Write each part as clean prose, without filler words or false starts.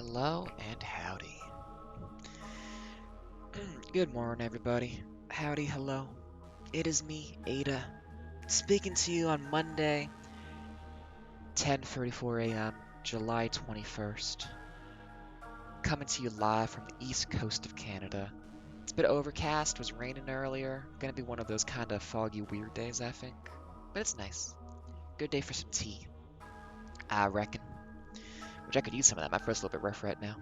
Hello and howdy. Good morning, everybody. Howdy, hello. It is me, Ada, speaking to you on Monday, 10:34 a.m., July 21st. Coming to you live from the east coast of Canada. It's a bit overcast, was raining earlier. Gonna be one of those kind of foggy, weird days, I think. But it's nice. Good day for some tea, I reckon. Which I could use some of that. My throat's a little bit rough right now.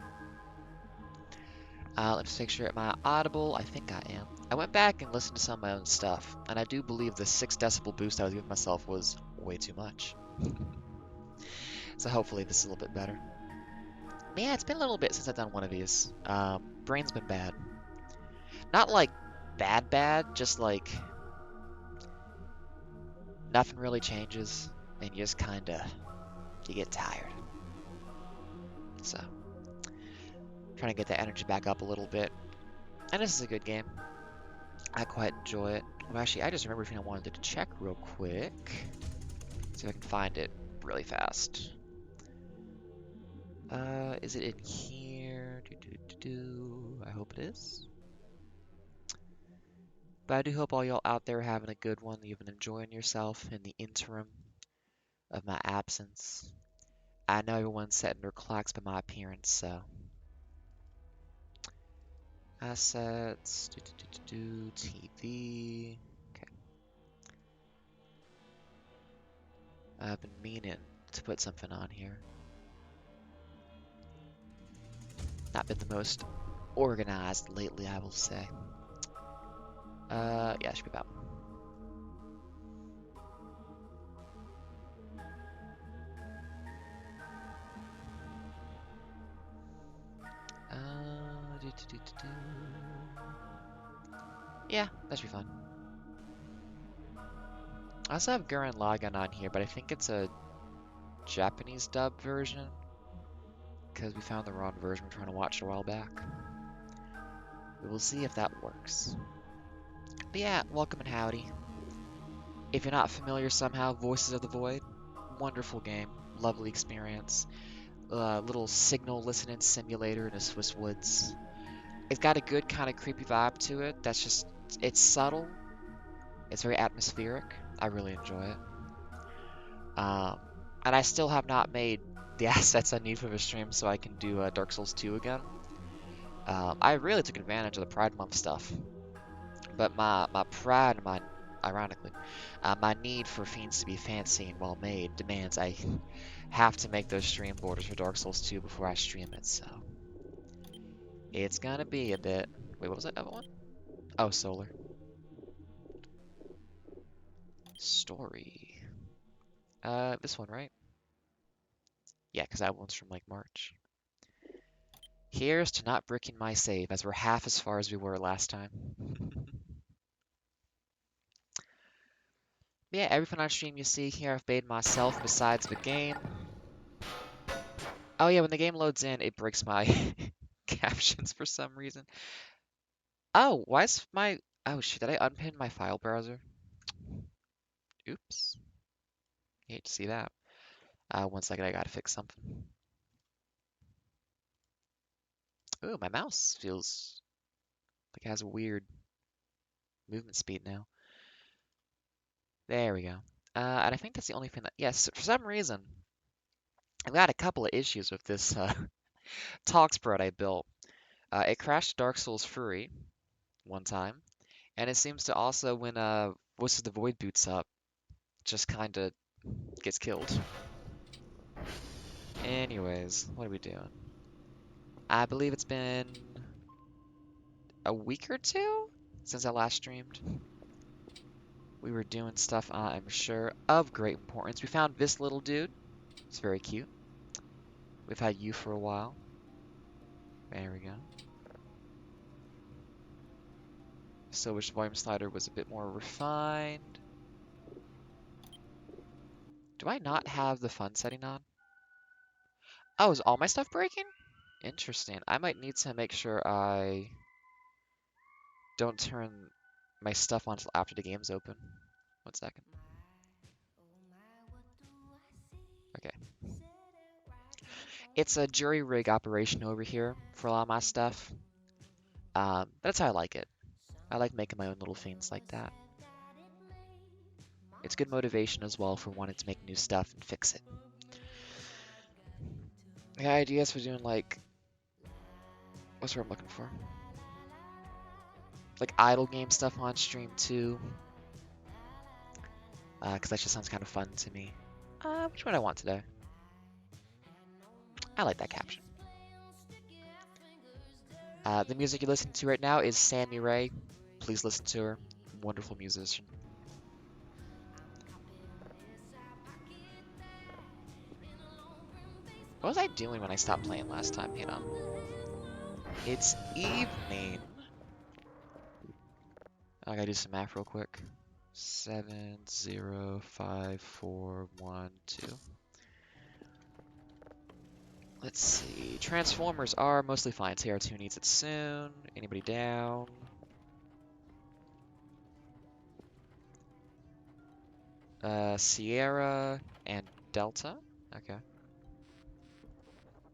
Let's make sure am I audible? I think I am. I went back and listened to some of my own stuff, and I do believe the 6 decibel boost I was giving myself was way too much. So hopefully this is a little bit better. Yeah, it's been a little bit since I've done one of these. Brain's been bad. Not like bad, just like nothing really changes, and you just kinda, you get tired. So, trying to get that energy back up a little bit. And this is a good game. I quite enjoy it. Well, actually, I just remembered something I wanted to check real quick. See if I can find it really fast. Is it in here? I hope it is. But I do hope all y'all out there are having a good one. You've been enjoying yourself in the interim of my absence. I know everyone's setting their clocks by my appearance, so. Assets, TV. Okay. I've been meaning to put something on here. Not been the most organized lately, I will say. Yeah, it should be about. Yeah, that should be fun. I also have Gurren Lagann on here, but I think it's a Japanese dub version because we found the wrong version we're trying to watch a while back. We will see if that works. But yeah, welcome and howdy. If you're not familiar somehow, Voices of the Void, wonderful game, lovely experience. Little signal listening simulator in the Swiss woods. It's got a good kind of creepy vibe to it. That's just, it's subtle. It's very atmospheric. I really enjoy it. And I still have not made the assets I need for the stream so I can do Dark Souls 2 again. I really took advantage of the Pride Month stuff. But my pride and ironically, my need for Fiends to be fancy and well made demands I have to make those stream borders for Dark Souls 2 before I stream it, so. It's gonna be a bit. Wait, what was that other one? Oh, Solar. Story. This one, right? Yeah, because that one's from like March. Here's to not bricking my save, as we're half as far as we were last time. Yeah, everything on stream you see here I've made myself besides the game. Oh yeah, when the game loads in, it breaks my captions for some reason. Oh, why is my... Oh shit, did I unpin my file browser? Oops. Hate to see that. 1 second, I gotta fix something. Ooh, my mouse feels like it has a weird movement speed now. There we go. And I think that's the only thing that... Yes, for some reason, I've got a couple of issues with this talk spread I built. It crashed Dark Souls Fury one time, and it seems to also, when Voices of the Void boots up, just kind of gets killed. Anyways, what are we doing? I believe it's been a week or two since I last streamed. We were doing stuff, I'm sure, of great importance. We found this little dude. It's very cute. We've had you for a while. There we go. Silver's volume slider was a bit more refined. Do I not have the fun setting on? Oh, is all my stuff breaking? Interesting. I might need to make sure I don't turn my stuff on until after the game's open. 1 second. Okay. It's a jury rig operation over here for a lot of my stuff. That's how I like it. I like making my own little fiends like that. It's good motivation as well for wanting to make new stuff and fix it. The ideas for doing like, what's what I'm looking for? Like idle game stuff on stream too. Because that just sounds kind of fun to me. Which one I want today? I like that caption. The music you're listening to right now is Sammy Ray. Please listen to her. Wonderful musician. What was I doing when I stopped playing last time? Hang on. It's evening. I gotta do some math real quick. 7, 0, 5, 4, 1, 2. Let's see. Transformers are mostly fine. TR2 needs it soon. Anybody down? Sierra and Delta. Okay.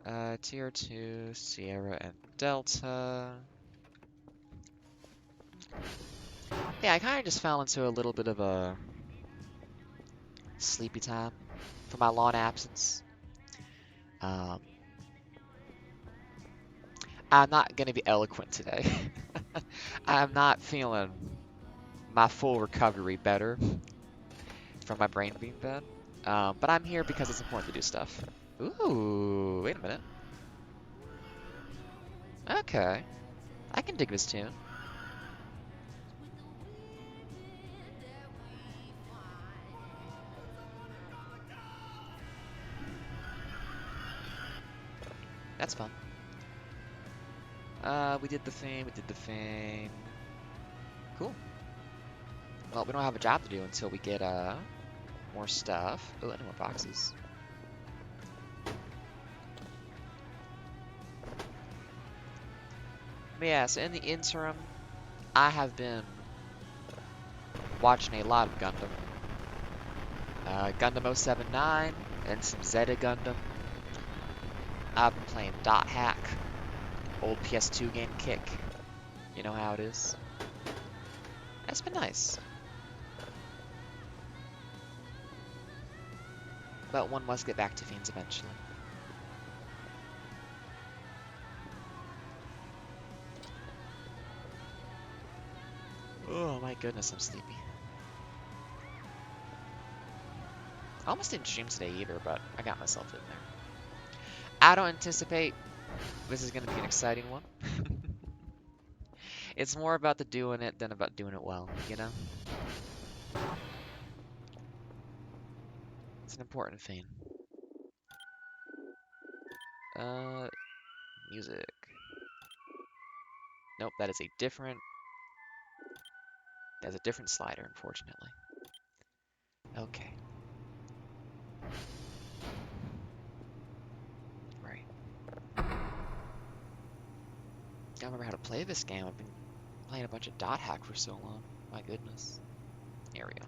TR2, Sierra and Delta. Yeah, I kind of just fell into a little bit of a sleepy time for my long absence. I'm not gonna be eloquent today. I'm not feeling my full recovery better from my brain being bad. But I'm here because it's important to do stuff. Ooh, wait a minute. Okay, I can dig this tune. That's fun. We did the thing. Cool. Well, we don't have a job to do until we get, more stuff. Oh, any more boxes. But yeah, so in the interim, I have been watching a lot of Gundam. Gundam 079 and some Zeta Gundam. I've been playing Dot Hack, old PS2 game Kick. You know how it is. That's been nice. But one must get back to Fiends eventually. Oh my goodness, I'm sleepy. I almost didn't stream today either, but I got myself in there. I don't anticipate this is going to be an exciting one. It's more about the doing it than about doing it well, you know? It's an important thing. Music. Nope, that is a different... That's a different slider, unfortunately. Okay. Right. I don't remember how to play this game. I've been playing a bunch of Dot Hack for so long. My goodness. Here we go.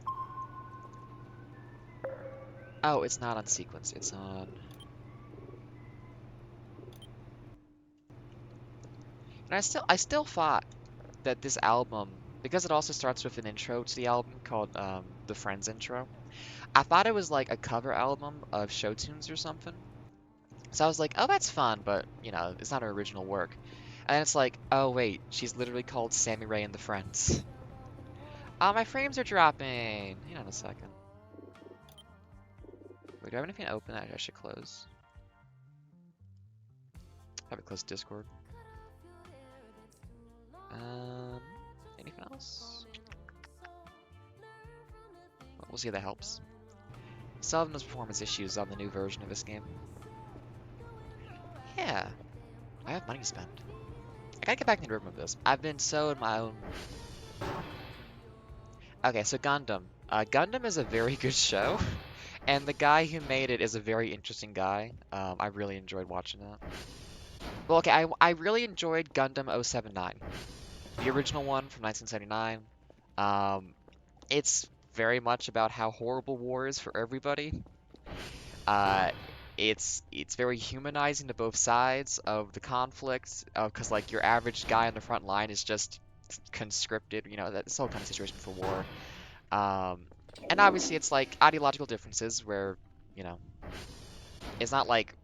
Oh, it's not on sequence. It's on... And I still thought that this album, because it also starts with an intro to the album called the Friends intro, I thought it was like a cover album of show tunes or something. So I was like, oh, that's fun, but, you know, it's not her original work. And it's like, oh, wait, she's literally called Sammy Ray and the Friends. Oh, my frames are dropping. Hang on a second. Wait, do I have anything open that I should close? Have it close Discord. Anything else? We'll see if that helps. Solving those performance issues on the new version of this game. Yeah, I have money to spend. I gotta get back into the rhythm of this. I've been so in my own... Okay, so Gundam. Gundam is a very good show, and the guy who made it is a very interesting guy. I really enjoyed watching that. Well, okay, I really enjoyed Gundam 079. The original one from 1979. It's very much about how horrible war is for everybody. it's very humanizing to both sides of the conflict, because like your average guy on the front line is just conscripted, you know, that's the whole kind of situation for war. Um, and obviously it's like ideological differences where, you know, it's not like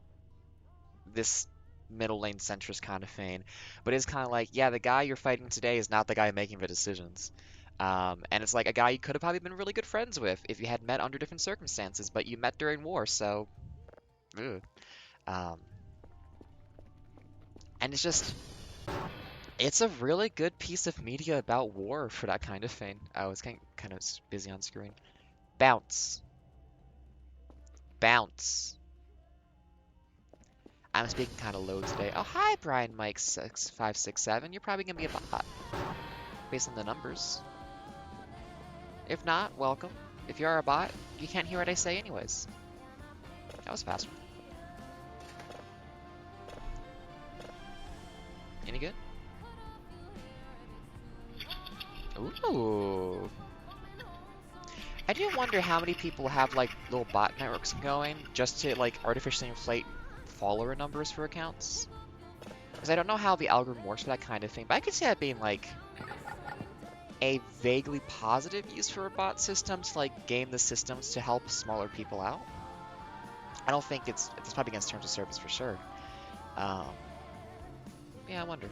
this middle lane centrist kind of thing, but it's kind of like, yeah, the guy you're fighting today is not the guy making the decisions. And it's like a guy you could have probably been really good friends with if you had met under different circumstances, but you met during war, so, ugh. Um, and it's a really good piece of media about war for that kind of thing. I was kind of busy on screen. Bounce. Bounce. I'm speaking kind of low today. Oh, hi, Brian Mike 6567. You're probably gonna be a bot based on the numbers. If not, welcome. If you are a bot, you can't hear what I say anyways. That was fast. Any good? Ooh. I do wonder how many people have like little bot networks going just to like artificially inflate follower numbers for accounts. Because I don't know how the algorithm works for that kind of thing, but I could see that being like a vaguely positive use for a bot system to like game the systems to help smaller people out. I don't think it's probably against terms of service for sure. Um, yeah, I wonder.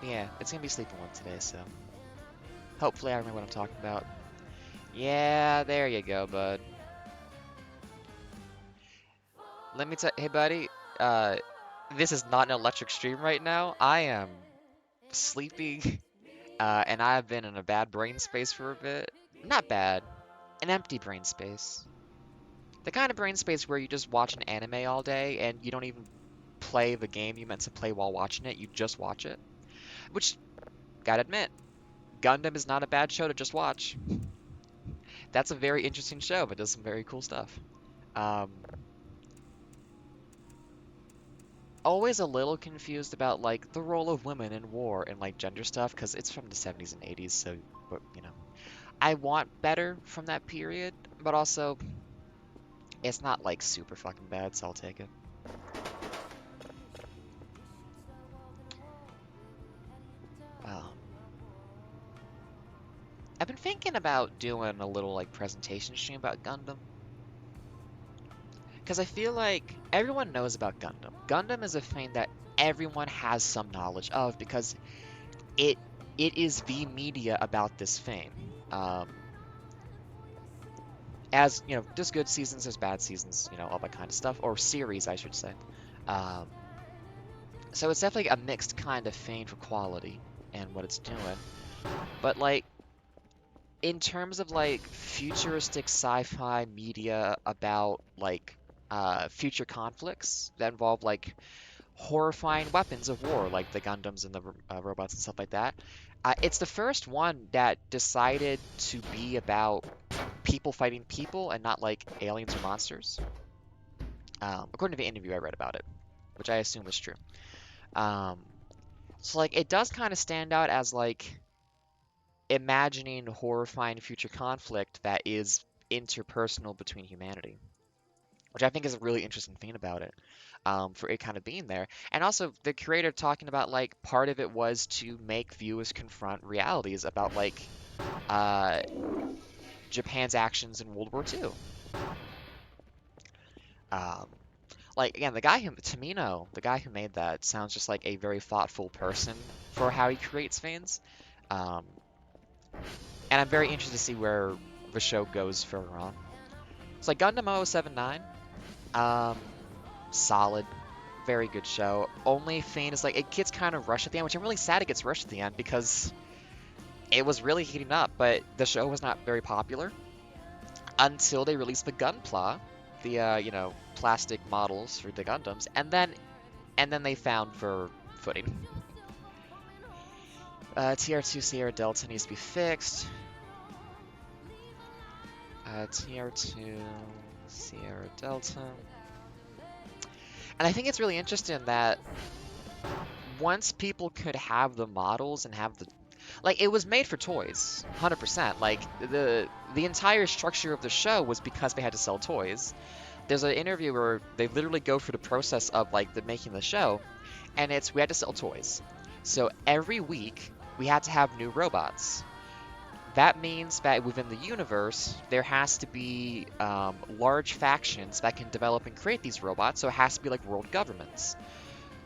Yeah, it's gonna be sleeping one today, so hopefully I remember what I'm talking about. Yeah, there you go, bud. Let me tell, hey buddy, uh, this is not an electric stream right now. I am sleepy, and I've been in a bad brain space for a bit. Not bad, an empty brain space. The kind of brain space where you just watch an anime all day and you don't even play the game you meant to play while watching it, you just watch it. Which, gotta admit, Gundam is not a bad show to just watch. That's a very interesting show, but does some very cool stuff. Um, Always a little confused about like the role of women in war and like gender stuff because it's from the 70s and 80s, so but you know, I want better from that period, but also it's not like super fucking bad, so I'll take it. Um, I've been thinking about doing a little like presentation stream about Gundam because I feel like everyone knows about Gundam. Gundam is a thing that everyone has some knowledge of because it it is the media about this thing. Um, as you know, there's good seasons, there's bad seasons, you know, all that kind of stuff, or series, I should say. Um, so it's definitely a mixed kind of thing for quality and what it's doing. But like, in terms of like futuristic sci-fi media about like future conflicts that involve like horrifying weapons of war, like the Gundams and the robots and stuff like that. It's the first one that decided to be about people fighting people and not like aliens or monsters. According to the interview I read about it, which I assume was true. Um, so like it does kind of stand out as like imagining horrifying future conflict that is interpersonal between humanity, which I think is a really interesting thing about it, for it kind of being there. And also the creator talking about like part of it was to make viewers confront realities about like uh, Japan's actions in World War II. Um, like again, the guy who Tamino, the guy who made that, sounds just like a very thoughtful person for how he creates fans. Um, and I'm very interested to see where the show goes further on. It's like Gundam 0079, um, solid, very good show. Only thing is like it gets kind of rushed at the end, which I'm really sad it gets rushed at the end because it was really heating up, but the show was not very popular until they released the Gunpla, the you know, plastic models for the Gundams, and then they found their footing. TR2 Sierra Delta needs to be fixed. TR2 Sierra Delta. And I think it's really interesting that once people could have the models and have the like it was made for toys, 100%. Like the entire structure of the show was because they had to sell toys. There's an interview where they literally go through the process of like the making the show, and it's we had to sell toys. So every week we had to have new robots. That means that within the universe, there has to be large factions that can develop and create these robots, so it has to be like world governments.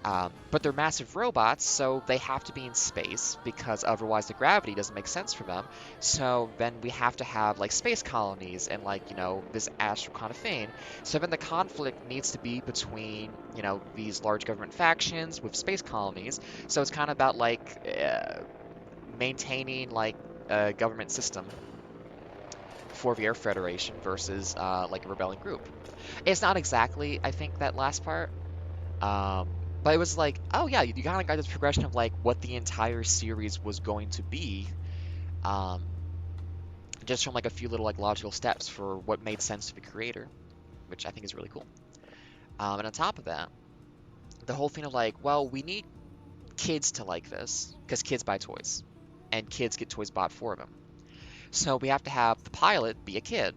But they're massive robots, so they have to be in space because otherwise the gravity doesn't make sense for them. So then we have to have like space colonies and like, this astral kind of thing. So then the conflict needs to be between, these large government factions with space colonies. So it's kind of about like maintaining like a government system for the Air Federation versus like a rebelling group. It's not exactly, I think, that last part. Um, but it was like, oh yeah, you kind of got this progression of like what the entire series was going to be, um, just from like a few little like logical steps for what made sense to the creator, which I think is really cool. And on top of that, the whole thing of like, well, we need kids to like this because kids buy toys, and kids get toys bought for them. So we have to have the pilot be a kid.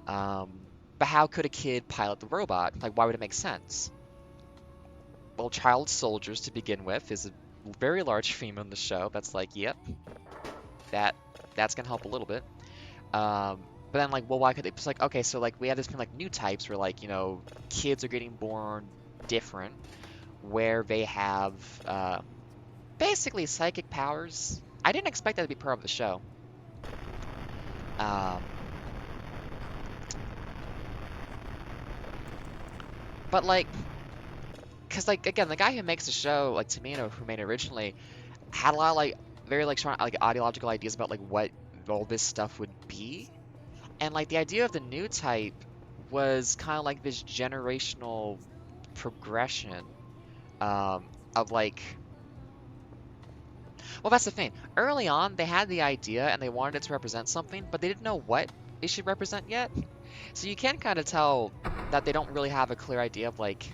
Um, but how could a kid pilot the robot? Like, why would it make sense? Well, child soldiers to begin with is a very large theme in the show. That's like, yep, that that's gonna help a little bit. But then like, well, why could they? It's like, okay, so like we have this kind of like new types where like kids are getting born different, where they have basically psychic powers. I didn't expect that to be part of the show. Um, but like, cause like again, the guy who makes the show, like Tamino, who made it originally, had a lot of like very like strong like ideological ideas about like what all this stuff would be. And like the idea of the new type was kind of like this generational progression of like, well, that's the thing. Early on, they had the idea and they wanted it to represent something, but they didn't know what it should represent yet. So you can kind of tell that they don't really have a clear idea of like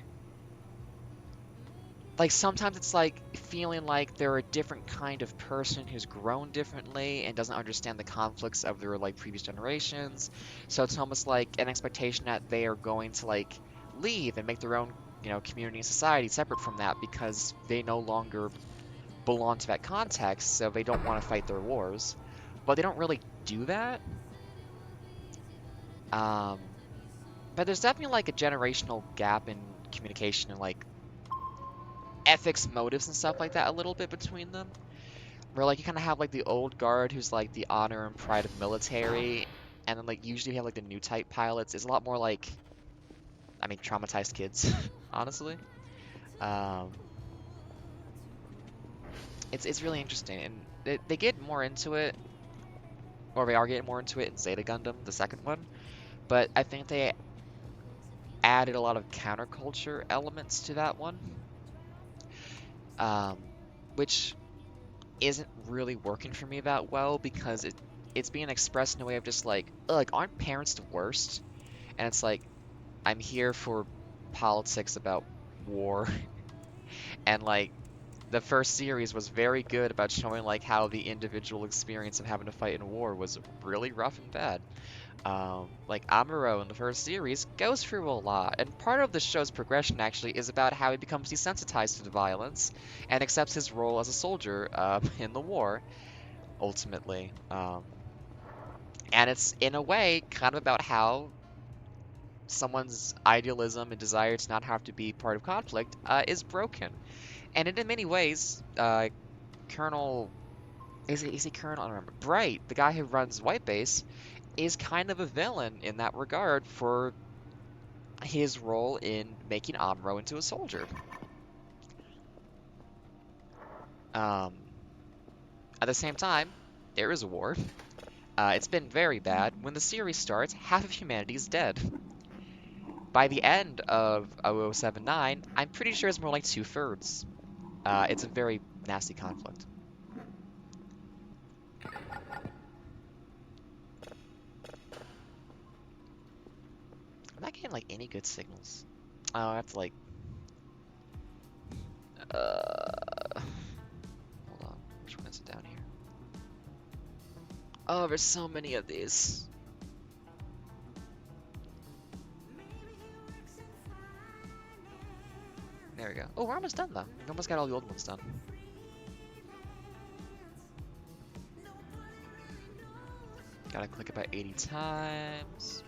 sometimes it's like feeling like they're a different kind of person who's grown differently and doesn't understand the conflicts of their like previous generations. So it's almost like an expectation that they are going to like leave and make their own, community and society separate from that because they no longer belong to that context, so they don't want to fight their wars. But they don't really do that. Um, but there's definitely like a generational gap in communication and like ethics, motives, and stuff like that a little bit between them. Where like you kind of have like the old guard who's like the honor and pride of military, and then like usually you have like the new type pilots. It's a lot more like, I mean, traumatized kids, honestly. Um, it's really interesting, and they get more into it, or they are getting more into it in Zeta Gundam, the second one. But I think they added a lot of counterculture elements to that one, um, which isn't really working for me that well because it's being expressed in a way of just like, ugh, aren't parents the worst? And it's like, I'm here for politics about war, and like the first series was very good about showing like how the individual experience of having to fight in war was really rough and bad. Like Amuro in the first series goes through a lot, and part of the show's progression actually is about how he becomes desensitized to the violence and accepts his role as a soldier in the war, ultimately. And it's in a way kind of about how someone's idealism and desire to not have to be part of conflict is broken. And in many ways, Colonel is he Colonel? I don't remember. Bright, the guy who runs White Base, is kind of a villain in that regard for his role in making Amuro into a soldier. Um, at the same time, there is a war. It's been very bad. When the series starts, half of humanity is dead. By the end of 0079, I'm pretty sure it's more like two-thirds. It's a very nasty conflict. I'm not getting like any good signals. Oh, I have to like Oh, there's so many of these. There we go. Oh, we're almost done though. We almost got all the old ones done. Gotta click about 80 times.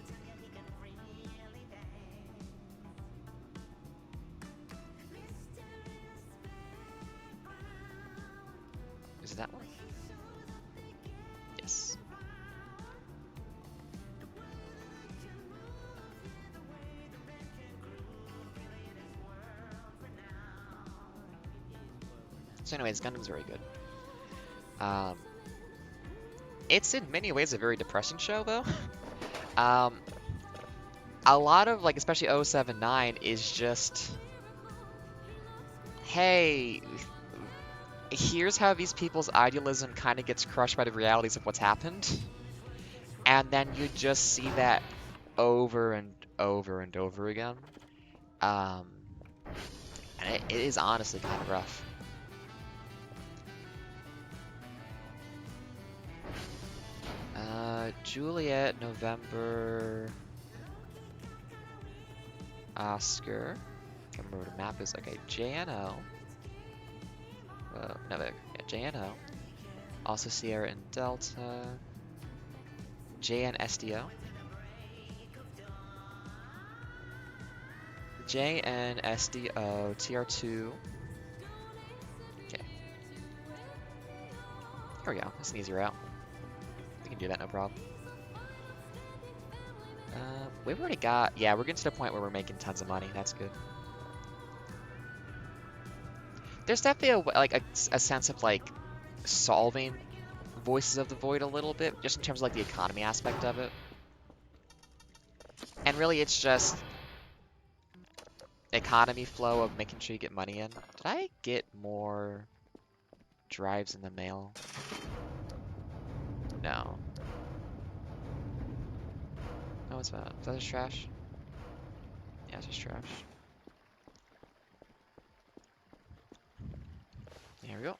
Is it that one? Yes. So anyways, Gundam's very good. It's in many ways a very depressing show though. A lot of like, especially 079 is just, hey, here's how these people's idealism kind of gets crushed by the realities of what's happened. And then you just see that over and over and over again. And it is honestly kind of rough. Juliet, November, Oscar. I can't remember what the map is. Okay, JNO. No, there. Yeah, JNO. Also Sierra and Delta. JNSDO. JNSDO, TR2. Okay. Here we go. That's an easy route. We can do that, no problem. We've already got... Yeah, we're getting to the point where we're making tons of money. That's good. There's definitely a sense of, like, solving Voices of the Void a little bit, just in terms of, like, the economy aspect of it. And really, it's just economy flow of making sure you get money in. Did I get more drives in the mail? No. No, it's not. Is that just trash? Yeah, it's just trash. There we go.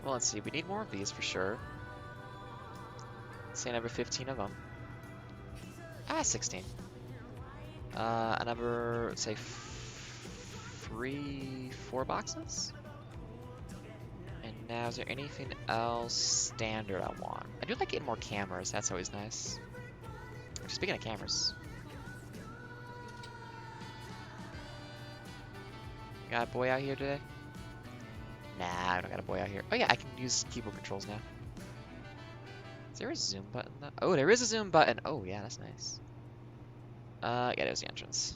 Well, let's see. We need more of these for sure. Say another 15 of them. 16. Another, say, 4 boxes? And now, is there anything else standard I want? I do like getting more cameras. That's always nice. Speaking of cameras. Got a boy out here today? Nah, I don't got a boy out here. Oh yeah, I can use keyboard controls now. Is there a zoom button though? Oh, there is a zoom button. Oh yeah, that's nice. Yeah, there's the entrance.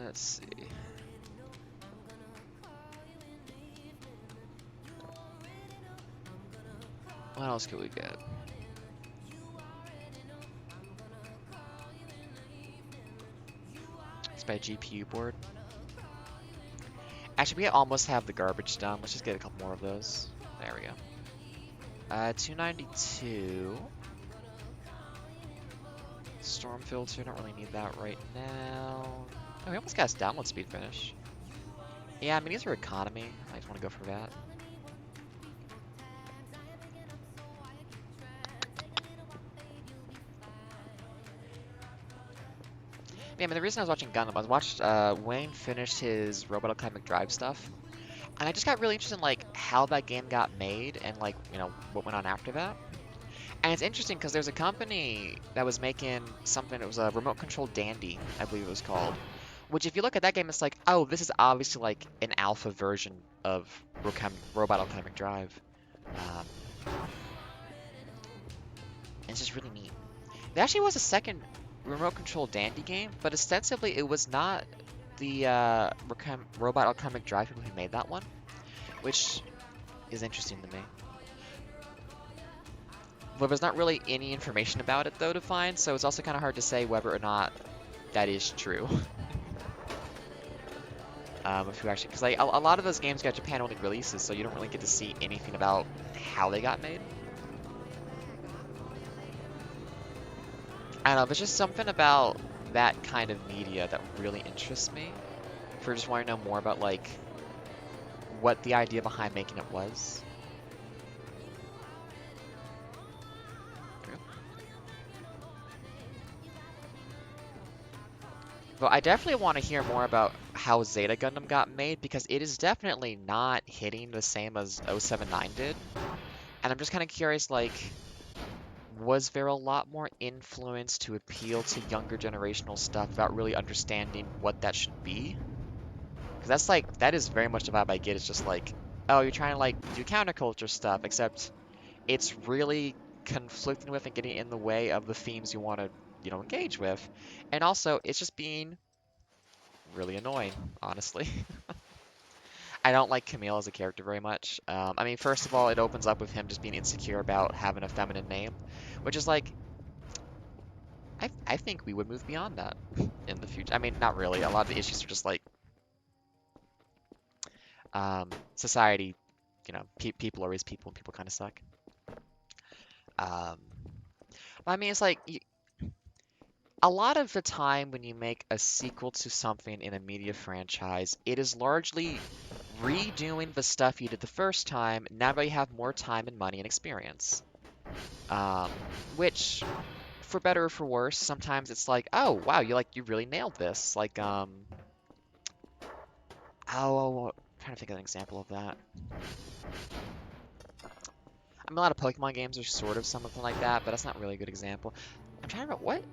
Let's see. What else could we get? It's by GPU board. Actually, we almost have the garbage done. Let's just get a couple more of those. There we go. 292. Storm filter, don't really need that right now. Oh, we almost got his download speed finish. Yeah, I mean, these are economy. I just want to go for that. Yeah, I mean, the reason I was watching Gundam, I watched Wayne finish his Robot Alchemic Drive stuff, and I just got really interested in like how that game got made and like, you know, what went on after that. And it's interesting because there's a company that was making something. It was a remote control Dandy, I believe it was called. Which, if you look at that game, it's like, oh, this is obviously like an alpha version of Robot Alchemic Drive. It's just really neat. There actually was a second remote control Dandy game, but ostensibly it was not the Robot Alchemic Drive people who made that one, which is interesting to me. But there's not really any information about it though to find, so it's also kind of hard to say whether or not that is true. If you actually, because like a lot of those games got Japan-only releases, so you don't really get to see anything about how they got made. I don't know, there's just something about that kind of media that really interests me. For just wanting to know more about like what the idea behind making it was. But I definitely want to hear more about how Zeta Gundam got made, because it is definitely not hitting the same as 079 did. And I'm just kind of curious, like, was there a lot more influence to appeal to younger generational stuff without really understanding what that should be? Because that's like, that is very much the vibe I get. It's just like, oh, you're trying to like do counterculture stuff, except it's really conflicting with and getting in the way of the themes you want to, engage with. And also, it's just being really annoying, honestly. I don't like Camille as a character very much. I mean, first of all, it opens up with him just being insecure about having a feminine name, which is like, I think we would move beyond that in the future. I mean, not really. A lot of the issues are just like, society, people are always people and people kind of suck. Um, but I mean, it's like, a lot of the time when you make a sequel to something in a media franchise, it is largely redoing the stuff you did the first time, now that you have more time and money and experience. Um, which, for better or for worse, sometimes it's like, oh wow, you really nailed this. Like, I'm trying to think of an example of that. I mean, a lot of Pokemon games are sort of something like that, but that's not really a good example. I'm trying to remember what.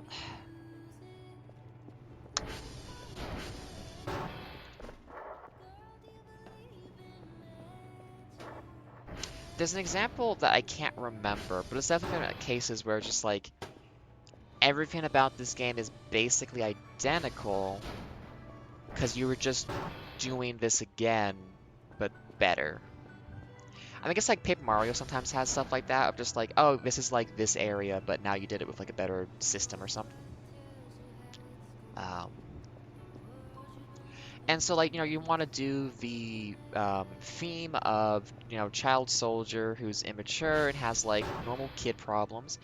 There's an example that I can't remember, but it's definitely been cases where just like everything about this game is basically identical because you were just doing this again, but better. I guess like Paper Mario sometimes has stuff like that of just like, oh, this is like this area, but now you did it with like a better system or something. Um, and so like, you want to do the theme of, child soldier who's immature and has like normal kid problems,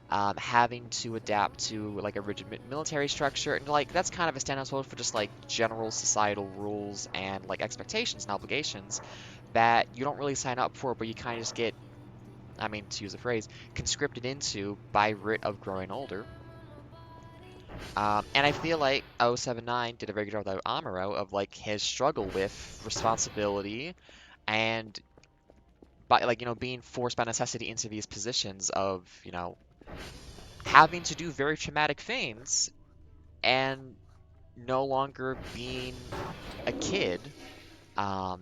having to adapt to like a rigid military structure, and like that's kind of a standout for just like general societal rules and like expectations and obligations that you don't really sign up for, but you kind of just get, I mean, to use a phrase, conscripted into by writ of growing older. And I feel like 079 did a very good job with Amuro of like his struggle with responsibility and by like, being forced by necessity into these positions of, having to do very traumatic things and no longer being a kid, um,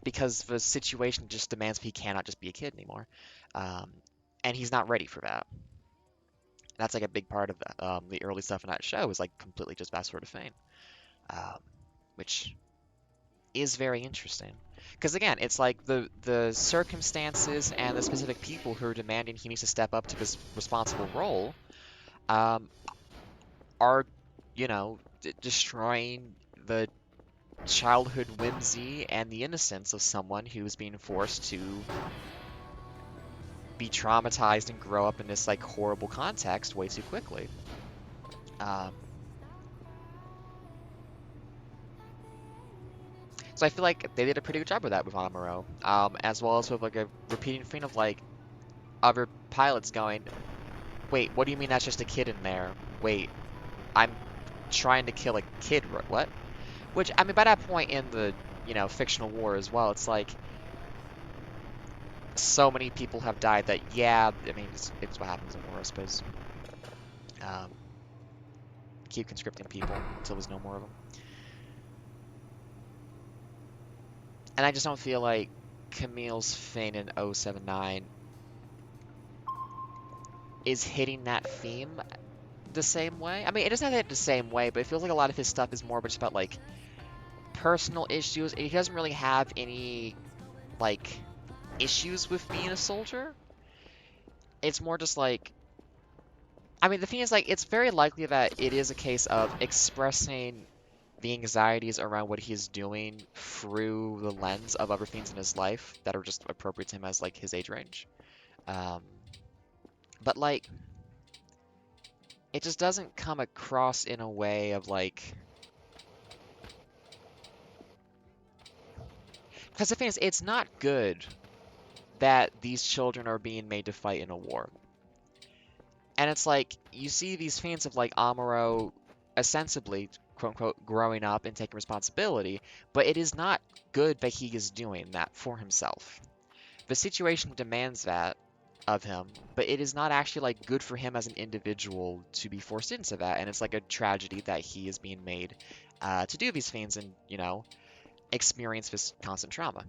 because the situation just demands he cannot just be a kid anymore. Um, and he's not ready for that. That's like a big part of the early stuff in that show is like completely just that sort of thing, um, which is very interesting. Because again, it's like the circumstances and the specific people who are demanding he needs to step up to this responsible role, um, are, destroying the childhood whimsy and the innocence of someone who's being forced to be traumatized and grow up in this like horrible context way too quickly. Um, so I feel like they did a pretty good job with that with Amuro, as well as with like a repeating thing of like other pilots going, wait, what do you mean that's just a kid in there? Wait, I'm trying to kill a kid, what? Which, I mean, by that point in the, fictional war as well, it's like, so many people have died that, yeah, I mean, it's what happens in war, I suppose. Um, keep conscripting people until there's no more of them. And I just don't feel like Camille's thing in 079 is hitting that theme the same way. I mean, it doesn't hit it the same way, but it feels like a lot of his stuff is more just about, like, personal issues. He doesn't really have any, like, issues with being a soldier. It's more just like, I mean, the thing is, like, it's very likely that it is a case of expressing the anxieties around what he's doing through the lens of other things in his life that are just appropriate to him as, like, his age range. Um, but, like, it just doesn't come across in a way of, like, because the thing is, it's not good that these children are being made to fight in a war. And it's like, you see these fans of, like, Amuro ostensibly, quote unquote, growing up and taking responsibility, but it is not good that he is doing that for himself. The situation demands that of him, but it is not actually, like, good for him as an individual to be forced into that, and it's like a tragedy that he is being made to do these things and, you know, experience this constant trauma.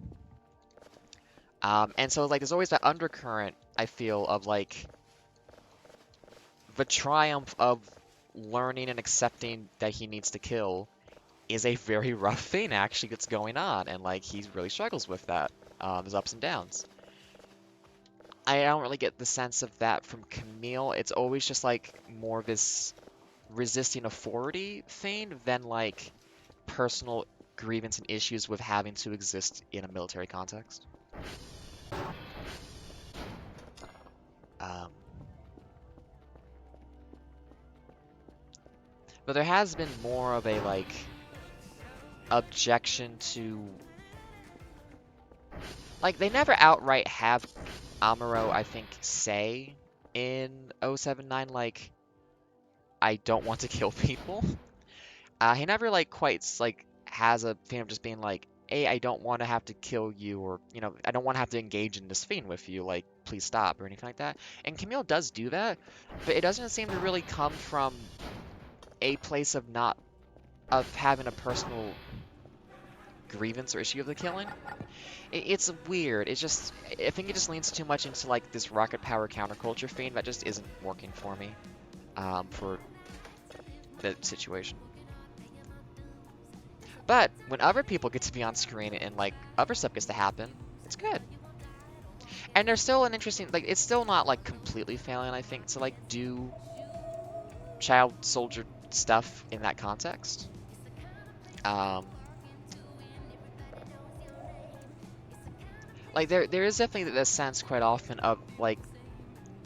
And so, like, there's always that undercurrent, I feel, of, like, the triumph of learning and accepting that he needs to kill is a very rough thing actually that's going on, and, like, he really struggles with that. There's ups and downs. I don't really get the sense of that from Camille. It's always just, like, more of this resisting authority thing than, like, personal grievance and issues with having to exist in a military context. Um, but there has been more of a, like, objection to, like, they never outright have Amuro, I think, say in 079, like, I don't want to kill people. He never, like, quite, like, has a thing of just being like, hey, I don't want to have to kill you, or, you know, I don't want to have to engage in this thing with you, like, please stop, or anything like that. And Camille does do that, but it doesn't seem to really come from a place of not, of having a personal grievance or issue of the killing. It's weird. It's just, I think it just leans too much into, like, this rocket power counterculture thing that just isn't working for me, for the situation. But when other people get to be on screen and, like, other stuff gets to happen, it's good. And there's still an interesting, like, it's still not, like, completely failing, I think, to, like, do child soldier stuff in that context. Um, like, there is definitely this sense quite often of, like,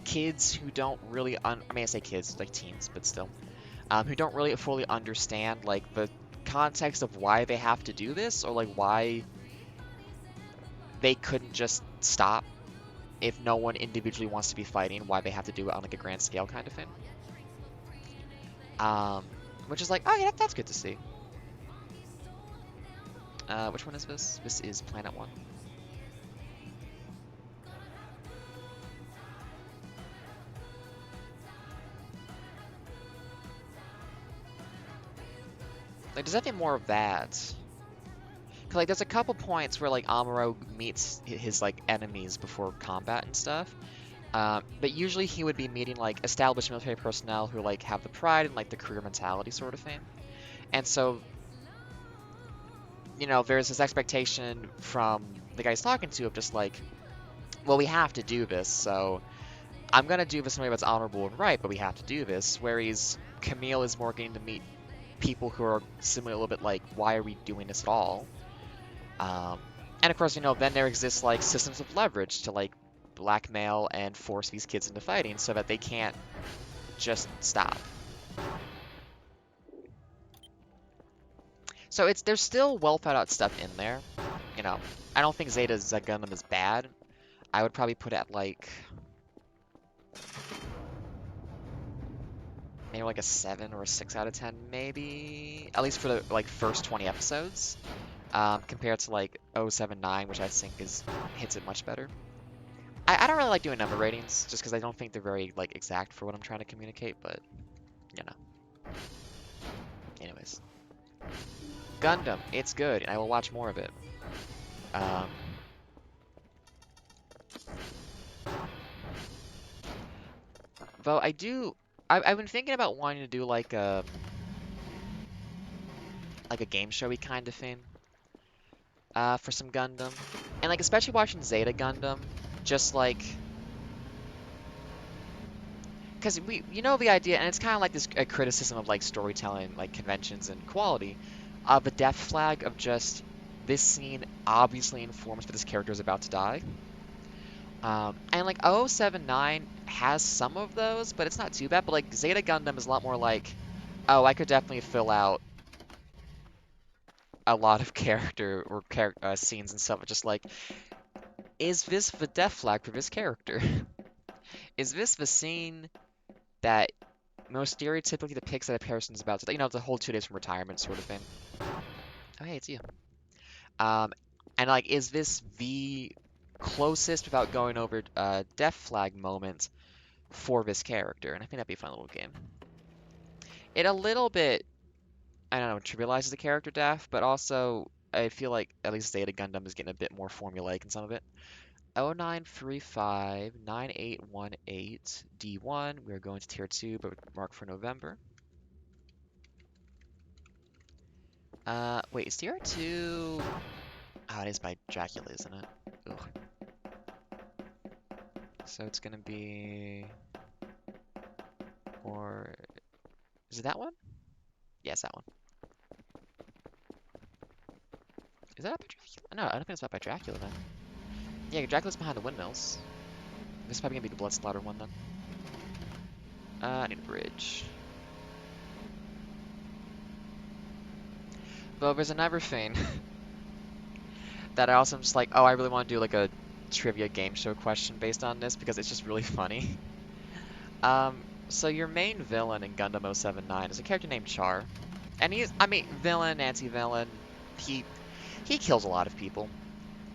kids who don't really, I mean, I say kids, like teens, but still, who don't really fully understand, like, the context of why they have to do this, or, like, why they couldn't just stop if no one individually wants to be fighting, why they have to do it on, like, a grand scale kind of thing. Which is like, oh yeah, that's good to see. Which one is this? This is Planet 1. Like, there's definitely more of that. 'Cause, like, there's a couple points where, like, Amuro meets his, like, enemies before combat and stuff. But usually he would be meeting, like, established military personnel who, like, have the pride and, like, the career mentality sort of thing. And so, you know, there's this expectation from the guy he's talking to of just, like, well, we have to do this, so I'm gonna do this in a way that's honorable and right, but we have to do this. Whereas Camille is more getting to meet people who are similarly a little bit like, why are we doing this at all? And of course, you know, then there exists, like, systems of leverage to, like, blackmail and force these kids into fighting so that they can't just stop. So there's still well thought out stuff in there. You know, I don't think Zeta's Gundam is bad. I would probably put it at, like, maybe like a 7 or a 6 out of 10, maybe, at least for the, like, first 20 episodes, compared to, like, 079, which I think hits it much better. I don't really like doing number ratings just because I don't think they're very, like, exact for what I'm trying to communicate, but you know. Anyways, Gundam, it's good, and I will watch more of it. Though I've been thinking about wanting to do, like a game showy kind of thing, for some Gundam, and, like, especially watching Zeta Gundam, just, like, because you know the idea, and it's kind of like this a criticism of like storytelling, like conventions and quality, of a death flag of just this scene obviously informs that this character is about to die. And like 079 has some of those, but it's not too bad. But like Zeta Gundam is a lot more like, oh, I could definitely fill out a lot of character or scenes and stuff. Just like, is this the death flag for this character? Is this the scene that most stereotypically depicts that a person's about to, the whole 2 days from retirement sort of thing? Oh, hey, it's you. Um, and like, is this the closest without going over death flag moment for this character? And I think that'd be a fun little game. It a little bit, I don't know, trivializes the character death, but also I feel like at least Zeta Gundam is getting a bit more formulaic in some of it. 09359818 D1. We're going to tier 2, but mark for November. Wait, is tier 2? Oh, it is by Dracula, isn't it? Ugh. So it's gonna be, or is it that one? Yes, that one. Is that up by Dracula? No, I don't think it's up by Dracula then. Yeah, Dracula's behind the windmills. This is probably gonna be the blood slaughter one then. I need a bridge. But there's another thing that I also am just like, oh, I really want to do like a trivia game show question based on this because it's just really funny. So your main villain in Gundam 079 is a character named Char. And he's, I mean, villain, anti-villain, he kills a lot of people.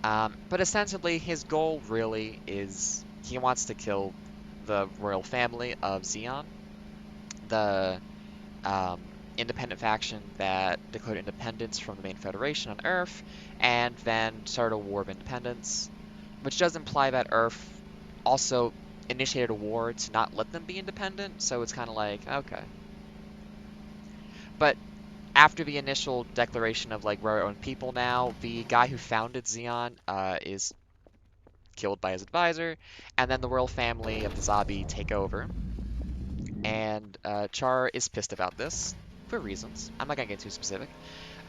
But ostensibly his goal really is he wants to kill the royal family of Zeon, the um, independent faction that declared independence from the main federation on Earth, and then started a war of independence, which does imply that Earth also initiated a war to not let them be independent, so it's kind of like, okay. But after the initial declaration of like we're our own people now, the guy who founded Zeon is killed by his advisor, and then the royal family of the Zabi take over. And Char is pissed about this for reasons. I'm not gonna get too specific.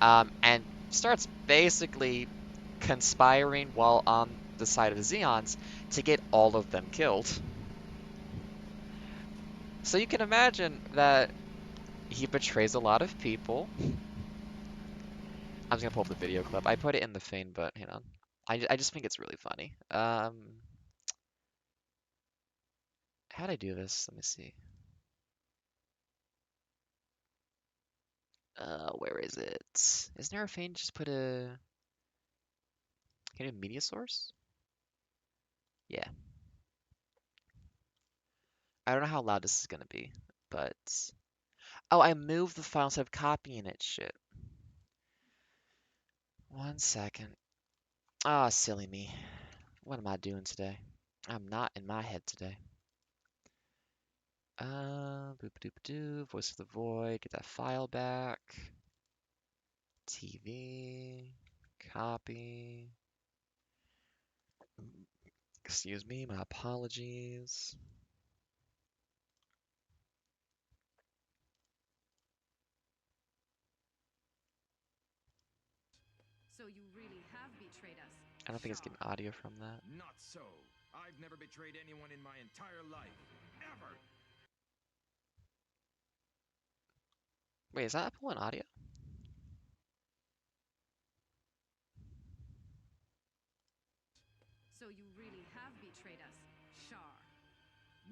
And starts basically conspiring while on the side of the Zeons to get all of them killed. So you can imagine that he betrays a lot of people. I'm just gonna pull up the video clip. I put it in the thing, but hang on. I just think it's really funny. How'd I do this? Let me see. Where is it? Isn't there a thing? Just put a... Can I do media source? Yeah. I don't know how loud this is gonna be, but... Oh, I moved the file instead of copying it. Shit. 1 second. Ah, silly me. What am I doing today? I'm not in my head today. Boop doop doo. Voice of the Void. Get that file back. TV. Copy. Excuse me, my apologies. So you really have betrayed us. I don't think it's getting audio from that. Not so. I've never betrayed anyone in my entire life. Ever. Wait, is that pulling audio? So you really have betrayed us, Char.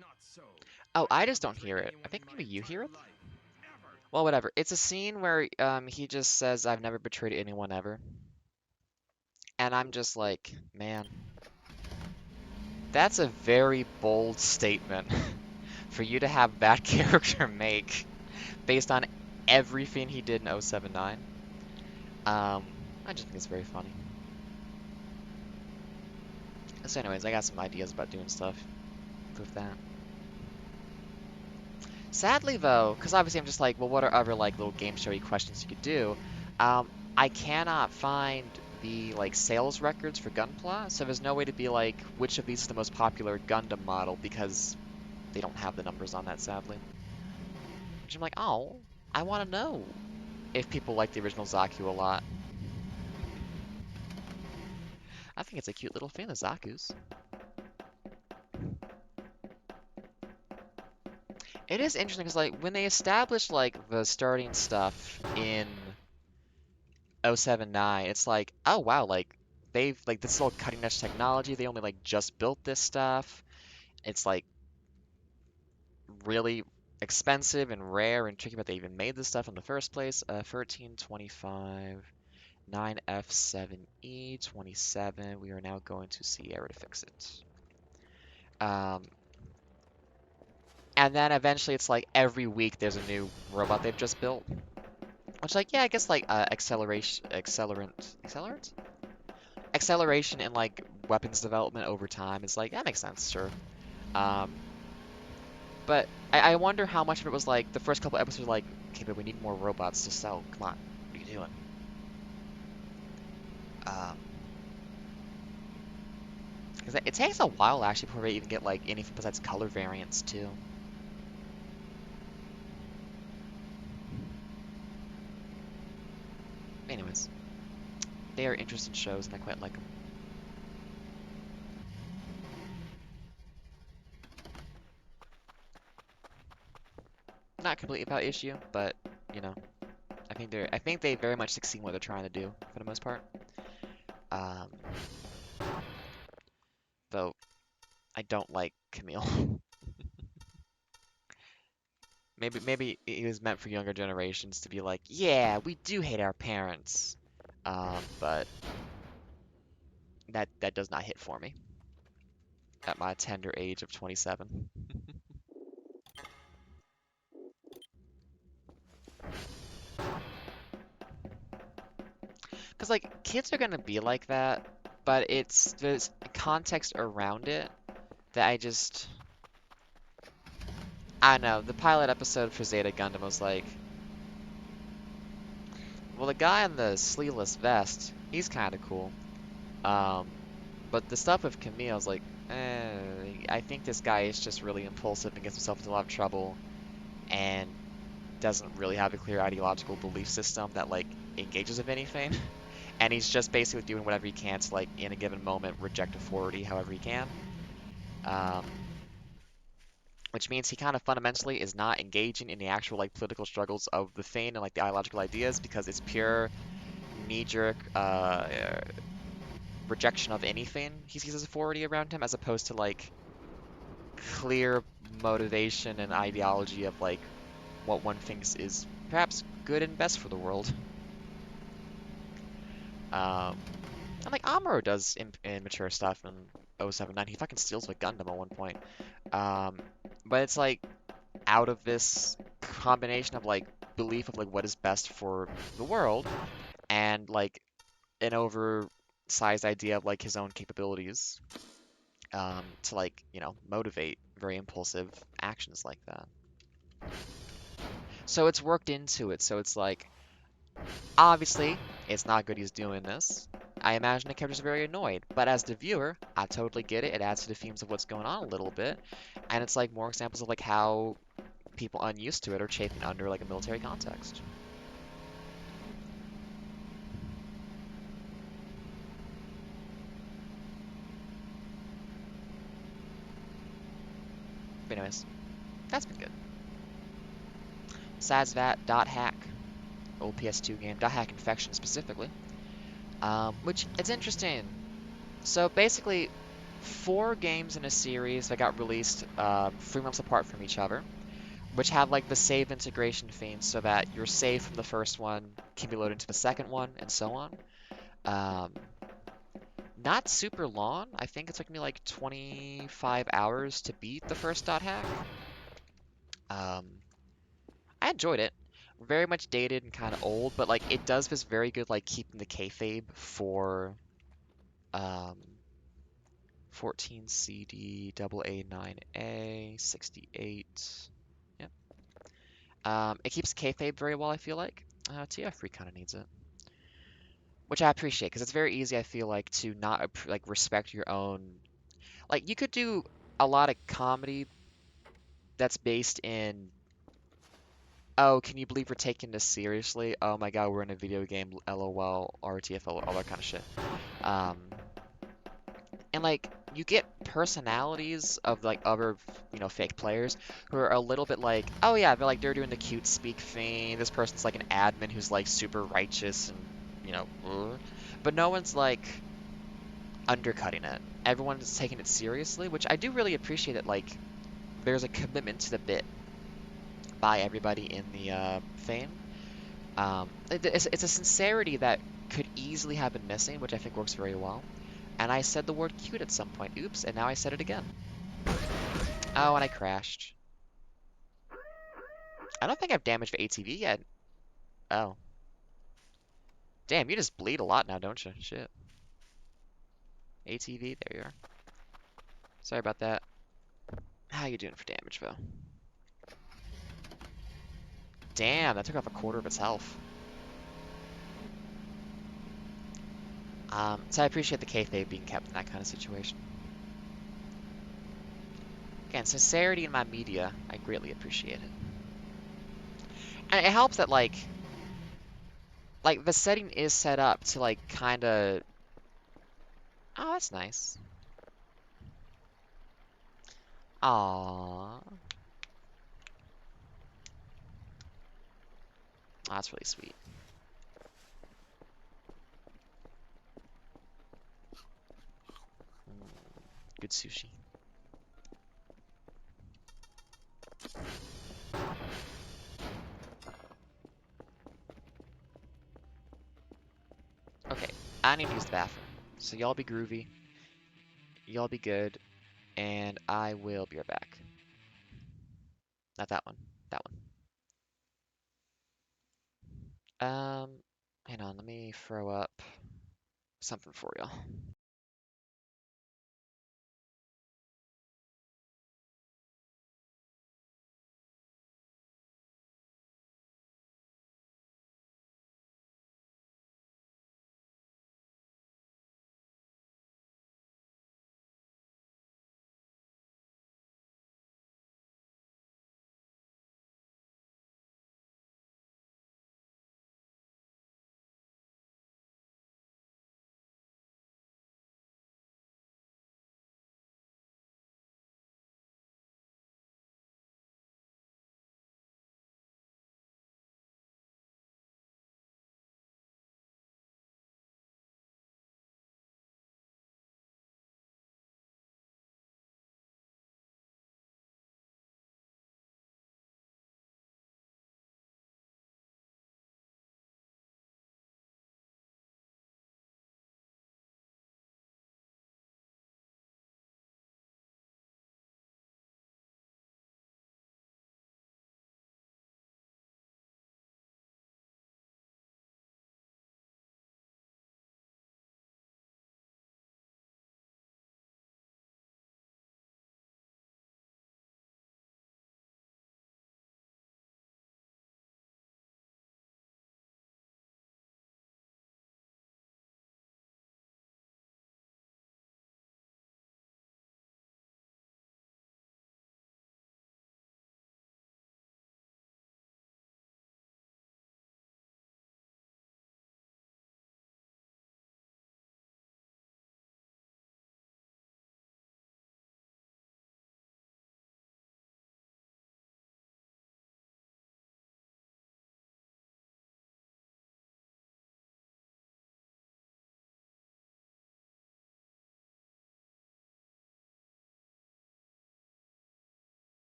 Not so. Oh, I I've just never don't hear betrayed it. I anyone think in my maybe you hear entire it? life. Ever. Well, whatever. It's a scene where he just says, I've never betrayed anyone ever. And I'm just like, man, that's a very bold statement for you to have that character make based on everything he did in 079. I just think it's very funny. So anyways, I got some ideas about doing stuff with that. Sadly though, because obviously I'm just like, well, what are other like little game showy questions you could do? I cannot find the like sales records for Gunpla, so there's no way to be like, which of these is the most popular Gundam model, because they don't have the numbers on that, sadly. Which I'm like, oh, I want to know if people like the original Zaku a lot. I think it's a cute little fan of Zaku's. It is interesting because like when they established like the starting stuff in 079, it's like, oh wow, like they've like this is all cutting edge technology. They only like just built this stuff. It's like really expensive and rare and tricky, but they even made this stuff in the first place. 1325, 9F7E, 27. We are now going to Sierra to fix it. And then eventually it's like every week there's a new robot they've just built. Which like, yeah, I guess like acceleration in like weapons development over time is like, that makes sense, sure. Um, but I wonder how much of it was like the first couple episodes like, okay, but we need more robots to sell. Come on, what are you doing? Um, because it takes a while actually before we even get like anything besides color variants too. Anyways, they are interesting shows and I quite like them. Not completely about issue, but you know, I think they very much succeed in what they're trying to do for the most part. Um, though I don't like Camille. Maybe it was meant for younger generations to be like, yeah, we do hate our parents. But that does not hit for me at my tender age of 27. Because like kids are gonna be like that, but it's there's context around it that I don't know. The pilot episode for Zeta Gundam was like, well, the guy in the sleeveless vest, he's kind of cool. Um, but the stuff with Camille is like, I think this guy is just really impulsive and gets himself into a lot of trouble and doesn't really have a clear ideological belief system that like engages with anything. And he's just basically doing whatever he can to like in a given moment reject authority however he can. Um, which means he kind of fundamentally is not engaging in the actual like political struggles of the thing and like the ideological ideas because it's pure knee-jerk rejection of anything he sees as authority around him, as opposed to like clear motivation and ideology of like what one thinks is perhaps good and best for the world. Um, and like Amuro does immature stuff in 079. He fucking steals with Gundam at one point. Um, but it's like out of this combination of like belief of like what is best for the world and like an oversized idea of like his own capabilities to like, you know, motivate very impulsive actions like that. So it's worked into it. So it's like, obviously, it's not good he's doing this. I imagine the character's very annoyed, but as the viewer, I totally get it. It adds to the themes of what's going on a little bit, and it's like more examples of like how people unused to it are chafing under like a military context. But anyways, that's been good. Sazvat dot hack, old PS2 game, dot hack infection specifically. Which it's interesting. So basically, 4 games in a series that got released 3 months apart from each other, which have like the save integration theme so that your save from the first one can be loaded into the second one, and so on. Um, Not super long. I think it took me like 25 hours to beat the first dot hack. Um, I enjoyed it. Very much dated and kind of old, but like it does this very good like keeping the kayfabe for um 14 CD double A9A 68. Yep. It keeps kayfabe very well, I feel like. TF3 kind of needs it, which I appreciate because it's very easy, I feel like, to not like respect your own. Like you could do a lot of comedy that's based in, oh, can you believe we're taking this seriously? Oh my God, we're in a video game, LOL, RTFL, all that kind of shit. Um, and like you get personalities of like other, fake players who are a little bit like, oh yeah, they're doing the cute speak thing. This person's like an admin who's like super righteous and, but no one's like undercutting it. Everyone's taking it seriously, which I do really appreciate that like there's a commitment to the bit by everybody in the thing. It's a sincerity that could easily have been missing, which I think works very well. And I said the word cute at some point. Oops, and now I said it again. Oh, and I crashed. I don't think I've damaged the ATV yet. Oh. Damn, you just bleed a lot now, don't you? Shit. ATV, there you are. Sorry about that. How you doing for damage, though? Damn, that took off a quarter of its health. So I appreciate the kayfabe being kept in that kind of situation. Again, sincerity in my media, I greatly appreciate it. And it helps that like the setting is set up to like kind of. Oh, that's nice. Aww. Oh, that's really sweet. Good sushi. Okay, I need to use the bathroom. So y'all be groovy. Y'all be good. And I will be right back. Not that one. That one. Hang on. Let me throw up something for y'all.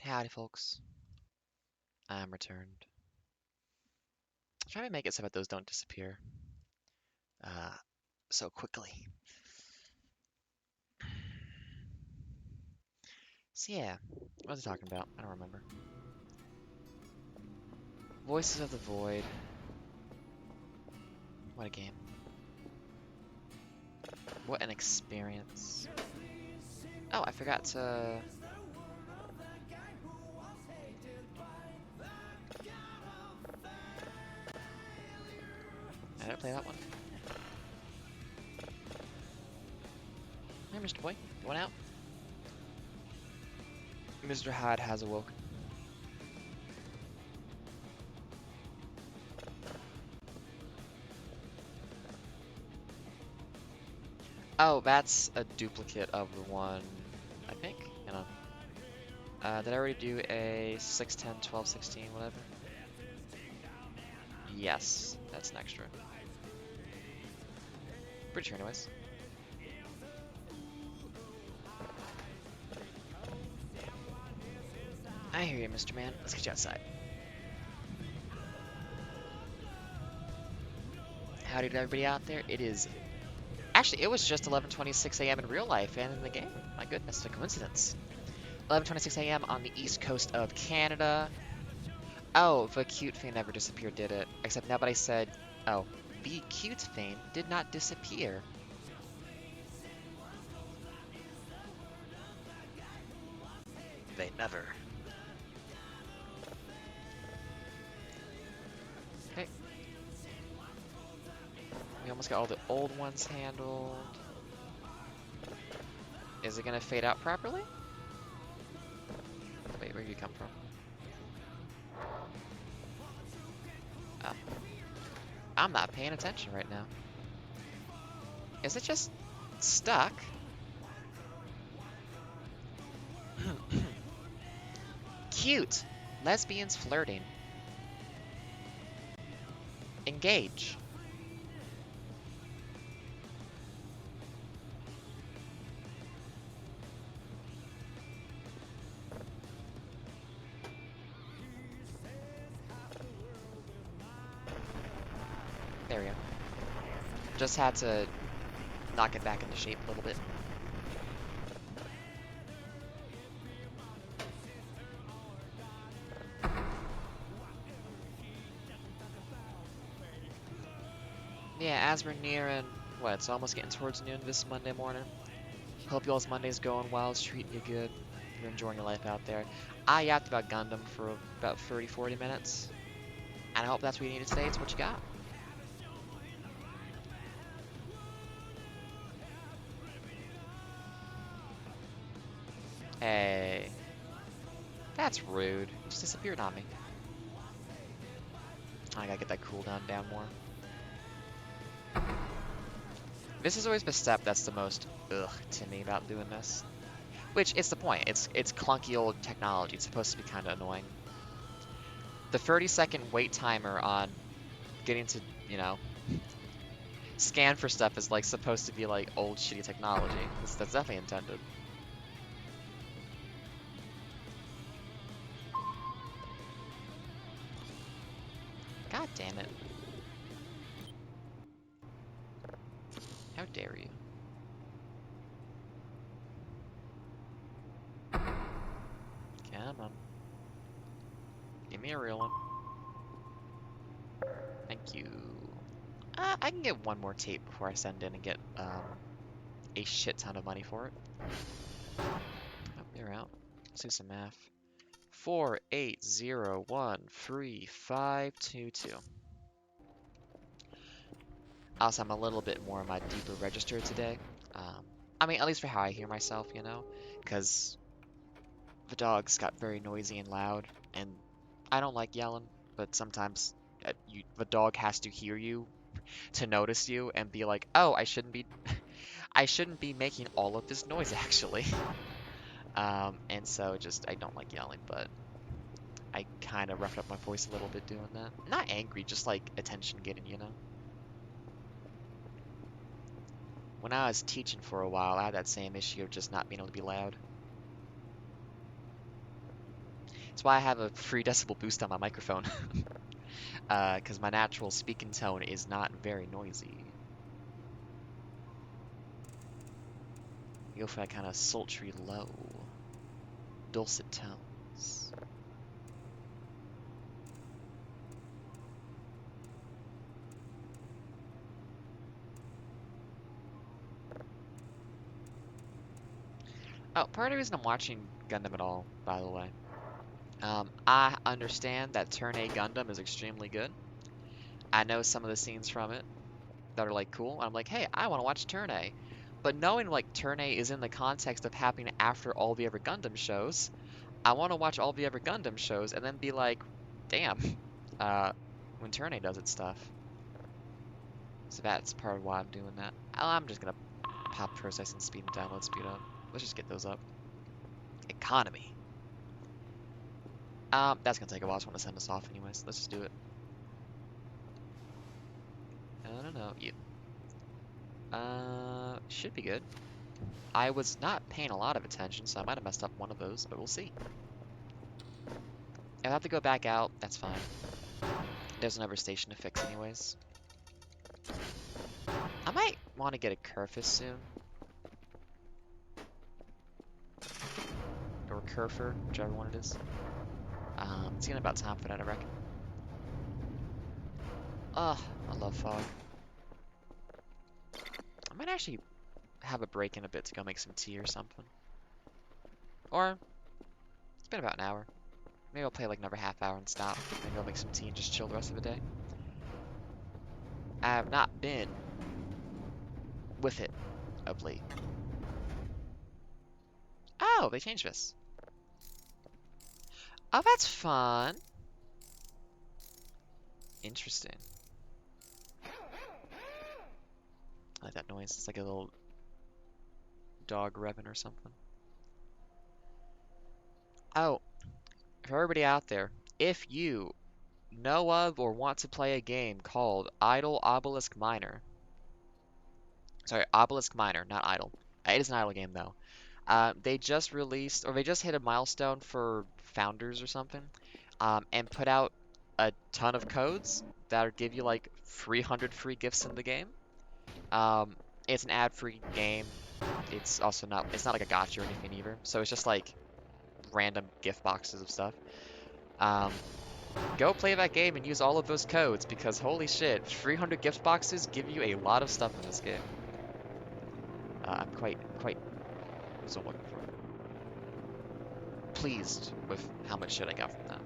Howdy, folks. I'm returned. Trying to make it so that those don't disappear uh, so quickly. So yeah, what was I talking about? I don't remember. Voices of the Void. What a game. What an experience. Oh, I forgot to... I didn't play that one. Hey, Mr. Boy. You want out? Mr. Hyde has awoken. Oh, that's a duplicate of the one, I think. Hang on. Did I already do a 6, 10, 12, 16, whatever? Yes, that's an extra. Pretty sure anyways. I hear you, Mr. Man. Let's get you outside. Howdy to everybody out there. It is... Actually, it was just 11:26 a.m. in real life and in the game. My goodness, a coincidence. 11:26 a.m. on the east coast of Canada. Oh, the cute thing never disappeared, did it? Except now that I said, oh, the cute thing did not disappear. They never. Okay. We almost got all the old ones handled. Is it gonna fade out properly? Wait, where did you come from? Oh. I'm not paying attention right now. Is it just stuck? Cute! Lesbians flirting. Engage. There we go. Just had to knock it back into shape a little bit. Yeah, as we're nearing, what, it's almost getting towards noon this Monday morning. Hope y'all's Monday's going well, it's treating you good. You're enjoying your life out there. I yapped about Gundam for about 30-40 minutes. And I hope that's what you needed today. It's what you got. Hey. That's rude. It just disappeared on me. I gotta get that cooldown down more. This is always the step that's the most ugh to me about doing this. Which is the point. It's clunky old technology. It's supposed to be kind of annoying. The 30-second wait timer on getting to, you know, scan for stuff is like supposed to be like old shitty technology. That's definitely intended. God damn it. How dare you? Come on. Give me a real one. Thank you. I can get one more tape before I send in and get a shit ton of money for it. Oh, you're out. Let's do some math. 48013522. Also, I'm a little bit more in my deeper register today. I mean, at least for how I hear myself, you know, because the dogs got very noisy and loud, and I don't like yelling, but sometimes the dog has to hear you to notice you and be like, oh, I shouldn't be, I shouldn't be making all of this noise actually. And so just I don't like yelling, but I kind of roughed up my voice a little bit doing that. Not angry, just like attention getting, you know. When I was teaching for a while, I had that same issue of just not being able to be loud. That's why I have a 3 decibel boost on my microphone. Because my natural speaking tone is not very noisy. You go for that kind of sultry, low, dulcet tones. Oh, part of the reason I'm watching Gundam at all, by the way. I understand that Turn A Gundam is extremely good. I know some of the scenes from it that are like cool, and I'm like, hey, I want to watch Turn A. But knowing like Turn A is in the context of happening after all the other Gundam shows, I want to watch all the other Gundam shows and then be like, damn, when Turn A does its stuff. So that's part of why I'm doing that. I'm just gonna pop processing speed and download speed up. Let's just get those up. Economy. That's gonna take a while. I just want to send us off anyways. Let's just do it. No. You. Should be good. I was not paying a lot of attention, so I might have messed up one of those, but we'll see. If I have to go back out, that's fine. There's another station to fix anyways. I might want to get a Kerfus soon. Or Kerfer, whichever one it is. It's getting about time for that, I reckon. Ugh, I love fog. I might actually have a break in a bit to go make some tea or something. Or, it's been about an hour. Maybe I'll play like another half hour and stop. Maybe I'll make some tea and just chill the rest of the day. I have not been with it of late. Oh, they changed this. Oh, that's fun. Interesting. I like that noise. It's like a little dog revving or something. Oh, for everybody out there, if you know of or want to play a game called Idle Obelisk Minor. Sorry, Obelisk Minor, not Idle. It is an Idle game though. They just released, or they just hit a milestone for founders or something, and put out a ton of codes that give you like 300 free gifts in the game. It's an ad-free game. It's also not, it's not like a gacha or anything either. So it's just like random gift boxes of stuff. Go play that game and use all of those codes because holy shit, 300 gift boxes give you a lot of stuff in this game. I'm quite, what's the word looking for? Pleased with how much shit I got from that.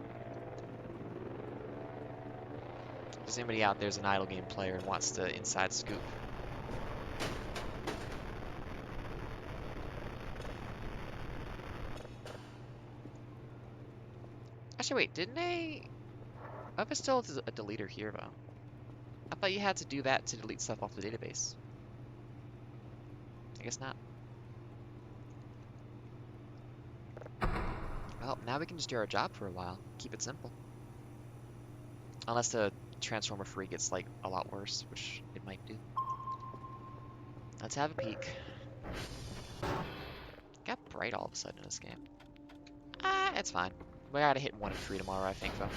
If there's anybody out there's an idle game player and wants the inside scoop. Actually, wait, didn't they? Oh, but still is a deleter here, though. I thought you had to do that to delete stuff off the database. I guess not. Well, now we can just do our job for a while. Keep it simple. Unless the Transformer Free gets, like, a lot worse, which it might do. Let's have a peek. Got bright all of a sudden in this game. It's fine. We gotta hit 1 and 3 tomorrow, I think, though.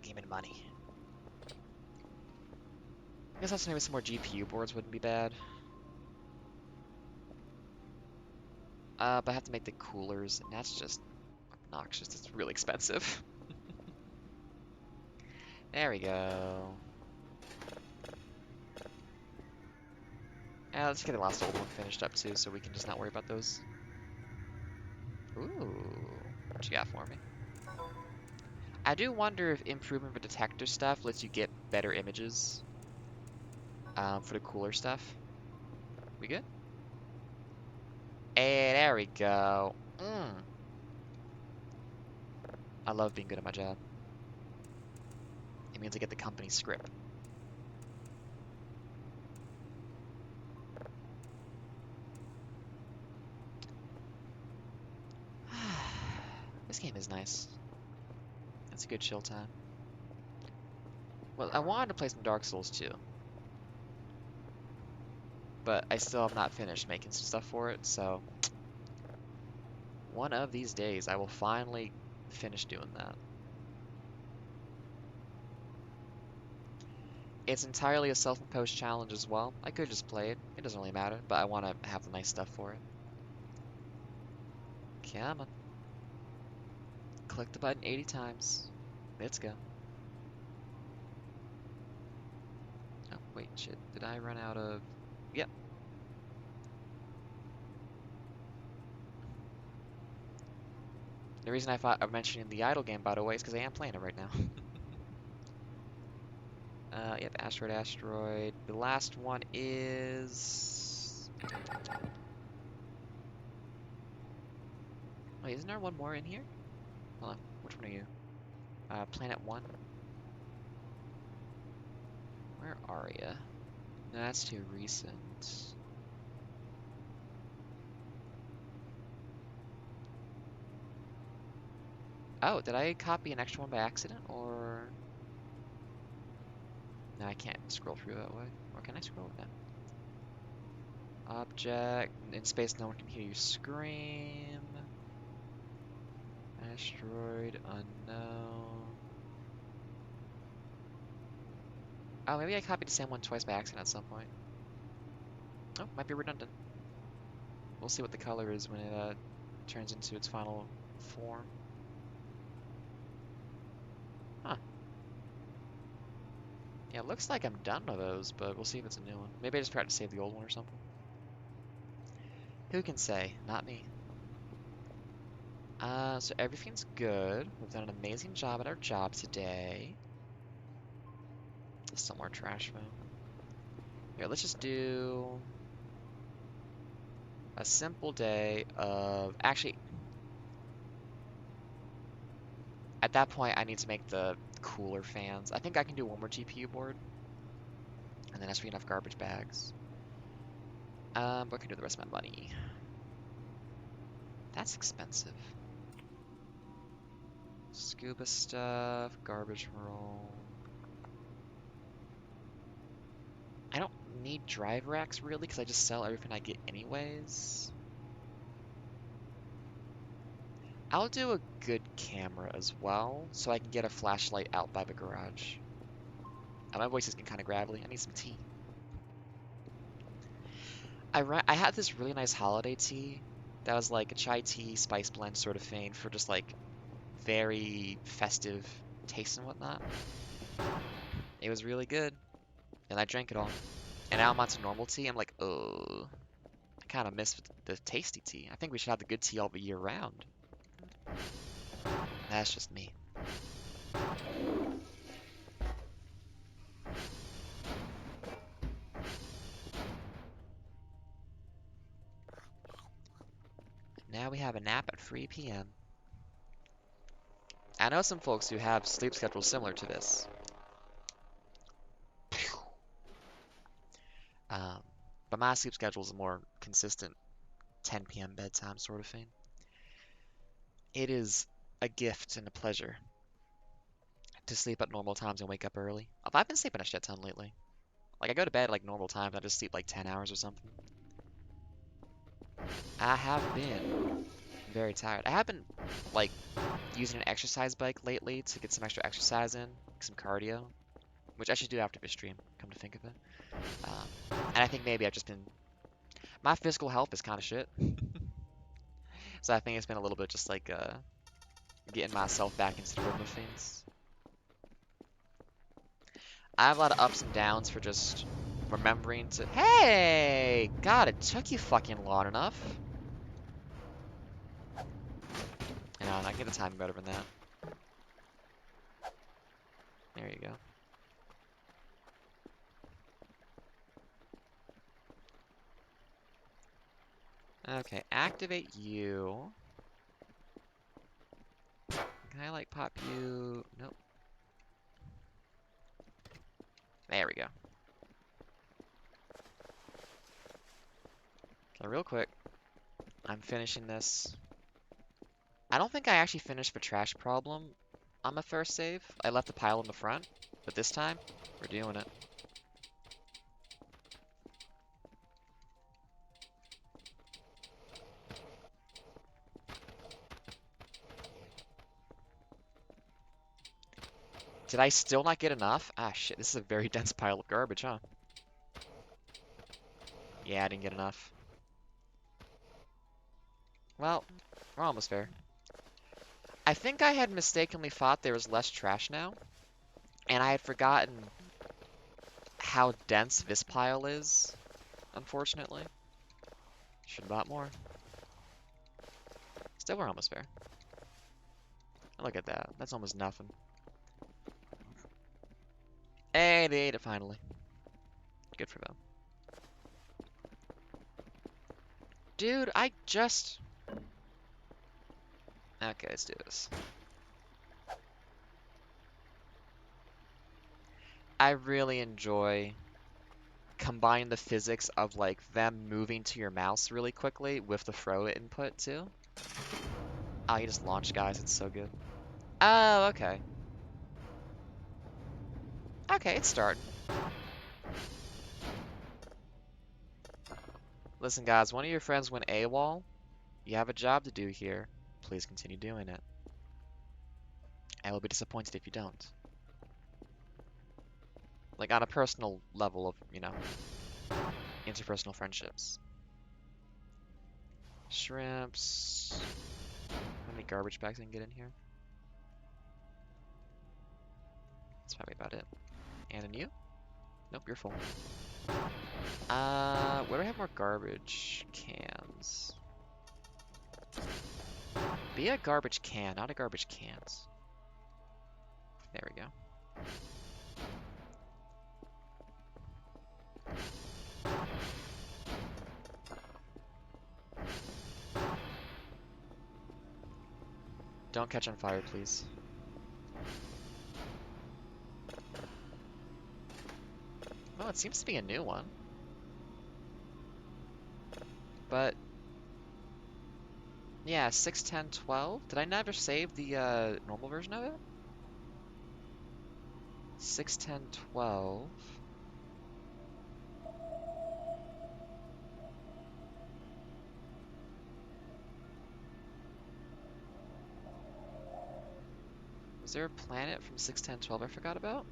Give me the money. I guess also maybe some more GPU boards wouldn't be bad. But I have to make the coolers, and that's just obnoxious. It's really expensive. There we go. Yeah, let's get the last old one finished up too, so we can just not worry about those. Ooh, what you got for me? I do wonder if improving the detector stuff lets you get better images for the cooler stuff. We good? Hey, there we go. I love being good at my job. It means I get the company script. This game is nice. It's a good chill time. Well, I wanted to play some Dark Souls too. But I still have not finished making some stuff for it, so One of these days, I will finally finish doing that. It's entirely a self-imposed challenge as well. I could just play it. It doesn't really matter, but I want to have the nice stuff for it. Come on. Click the button 80 times. Let's go. Oh, wait, shit. Did I run out of... Yep. The reason I thought of mentioning the idle game, by the way, is because I am playing it right now. Yep, Asteroid. The last one is... Wait, isn't there one more in here? Hold on, which one are you? Planet 1? Where are ya? No, that's too recent. Oh, did I copy an extra one by accident, or... No, I can't scroll through that way. Or can I scroll? No. Object. In space, no one can hear you scream. Asteroid, unknown. Oh, maybe I copied the same one twice by accident at some point. Oh, might be redundant. We'll see what the color is when it turns into its final form. Huh. Yeah, it looks like I'm done with those, but we'll see if it's a new one. Maybe I just forgot to save the old one or something. Who can say? Not me. So everything's good. We've done an amazing job at our job today. Some more trash phone. Here, let's just do a simple day of... Actually, at that point, I need to make the cooler fans. I think I can do one more GPU board, and then that's free enough garbage bags. But I can do the rest of my money. That's expensive. Scuba stuff, garbage roll. I don't need drive racks really, because I just sell everything I get anyways. I'll do a good camera as well, so I can get a flashlight out by the garage. My voice is getting kind of gravelly. I need some tea. I had this really nice holiday tea that was like a chai tea spice blend sort of thing for just like very festive taste and whatnot. It was really good, and I drank it all. And now I'm on to normal tea. I'm like, oh, I kind of miss the tasty tea. I think we should have the good tea all the year round. That's just me. Now we have a nap at 3 p.m. I know some folks who have sleep schedules similar to this. But my sleep schedule is a more consistent 10 p.m. bedtime sort of thing. It is a gift and a pleasure to sleep at normal times and wake up early. I've been sleeping a shit ton lately. Like, I go to bed at like normal time, and I just sleep like 10 hours or something. I have been very tired. I have been, like, using an exercise bike lately to get some extra exercise in, some cardio, which I should do after this stream, come to think of it. And I think maybe I've just been... My physical health is kind of shit. So I think it's been a little bit just like, getting myself back into the rhythm of things. I have a lot of ups and downs for just remembering to... Hey! God, it took you fucking long enough. You know, and I can get the timing better than that. There you go. Okay, activate you. Can I, like, pop you? Nope. There we go. Okay, real quick. I'm finishing this. I don't think I actually finished the trash problem on my first save. I left the pile in the front, but this time, we're doing it. Did I still not get enough? Ah, shit, this is a very dense pile of garbage, huh? Yeah, I didn't get enough. Well, we're almost there. I think I had mistakenly thought there was less trash now, and I had forgotten how dense this pile is, unfortunately. Should have bought more. Still, we're almost there. Look at that. That's almost nothing. Hey, they ate it finally. Good for them. Dude, I just... Okay, let's do this. I really enjoy combining the physics of like them moving to your mouse really quickly with the throw input too. Oh, you just launch guys, it's so good. Oh, okay. Okay, it's starting. Listen guys, one of your friends went AWOL. You have a job to do here. Please continue doing it. I will be disappointed if you don't. Like on a personal level of, you know, interpersonal friendships. Shrimps. How many garbage bags I can get in here? That's probably about it. And a new? Nope, you're full. Where do I have more garbage cans? Be a garbage can, not a garbage cans. There we go. Don't catch on fire, please. Well, it seems to be a new one. But, yeah, 61012. Did I never save the normal version of it? 61012. Was there a planet from 61012 I forgot about?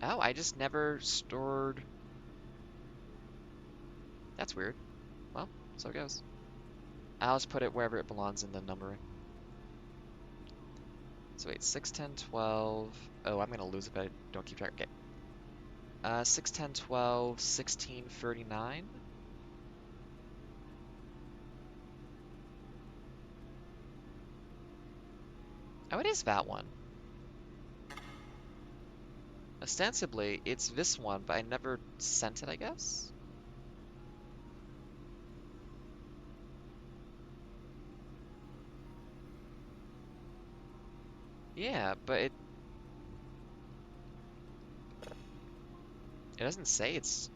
Oh, I just never stored... That's weird. Well, so it goes. I'll just put it wherever it belongs in the numbering. So wait, 61012. Oh, I'm gonna lose if I don't keep track. Okay. 61012, 1639. Oh, it is that one. Ostensibly, it's this one, but I never sent it, I guess? Yeah, but it doesn't say it's...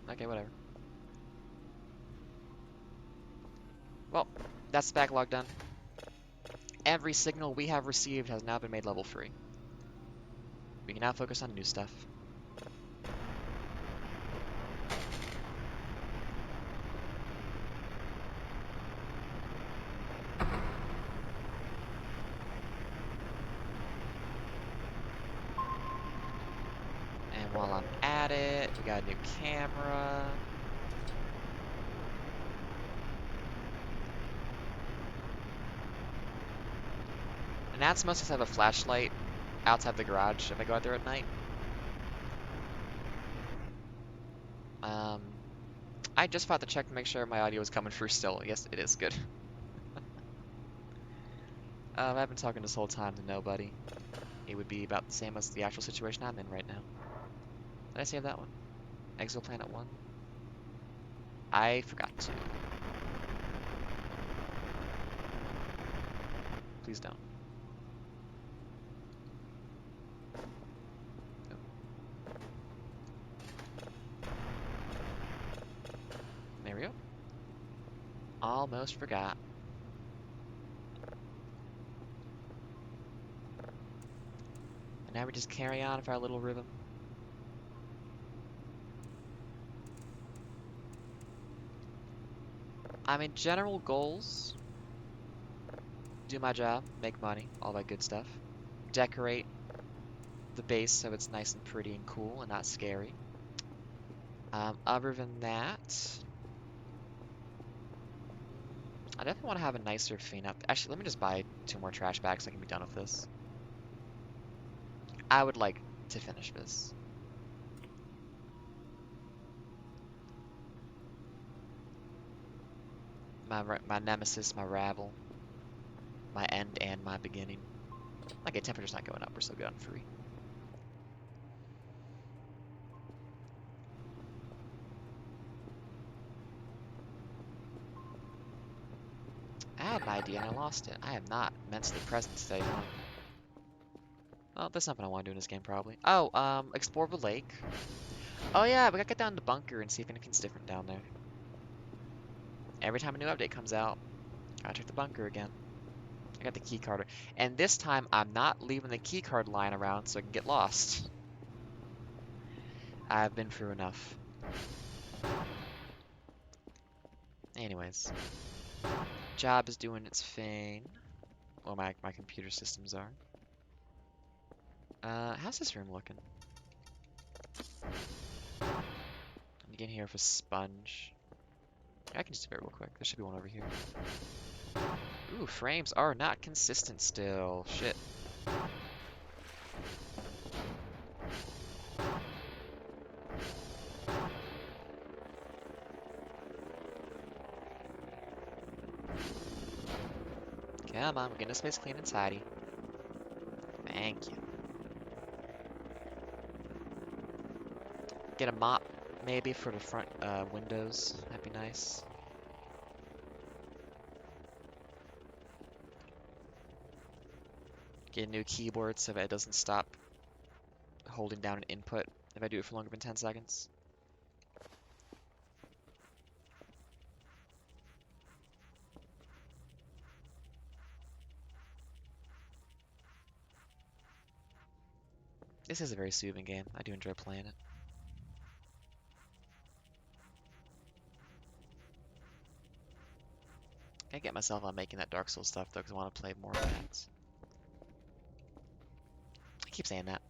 Okay, whatever. Well, that's the backlog done. Every signal we have received has now been made level 3. We can now focus on new stuff. And while I'm at it, we got a new camera. And that's must just have a flashlight outside the garage if I go out there at night. I just thought to check to make sure my audio is coming through still. Yes, it is. Good. I've been talking this whole time to nobody. It would be about the same as the actual situation I'm in right now. Did I save that one? Exoplanet 1? I forgot to. Please don't. Oh. There we go. Almost forgot. And now we just carry on with our little rhythm. I mean, general goals. do my job, make money, all that good stuff. Decorate the base so it's nice and pretty and cool and not scary. Other than that, I definitely want to have a nicer cleanup. Actually, let me just buy 2 more trash bags so I can be done with this. I would like to finish this. My nemesis, my rival, my end and my beginning. Okay, temperature's not going up. We're still good on 3. I had an idea and I lost it. I am not mentally present today, huh? Well, that's something I want to do in this game, probably. Oh, explore the lake. Oh yeah, we gotta get down to the bunker and see if anything's different down there. Every time a new update comes out, gotta check the bunker again. I got the key card. And this time, I'm not leaving the key card lying around so I can get lost. I've been through enough. Anyways. Job is doing its thing. Well, my computer systems are. How's this room looking? I'm gonna get in here with a sponge. I can just do it real quick. There should be one over here. Ooh, frames are not consistent still. Shit. Come on, we're getting this space clean and tidy. Thank you. Get a mop, maybe, for the front windows. That'd be nice. Get a new keyboard so that it doesn't stop holding down an input if I do it for longer than 10 seconds. This is a very soothing game. I do enjoy playing it. I get myself on making that Dark Souls stuff though, because I want to play more of that. I keep saying that.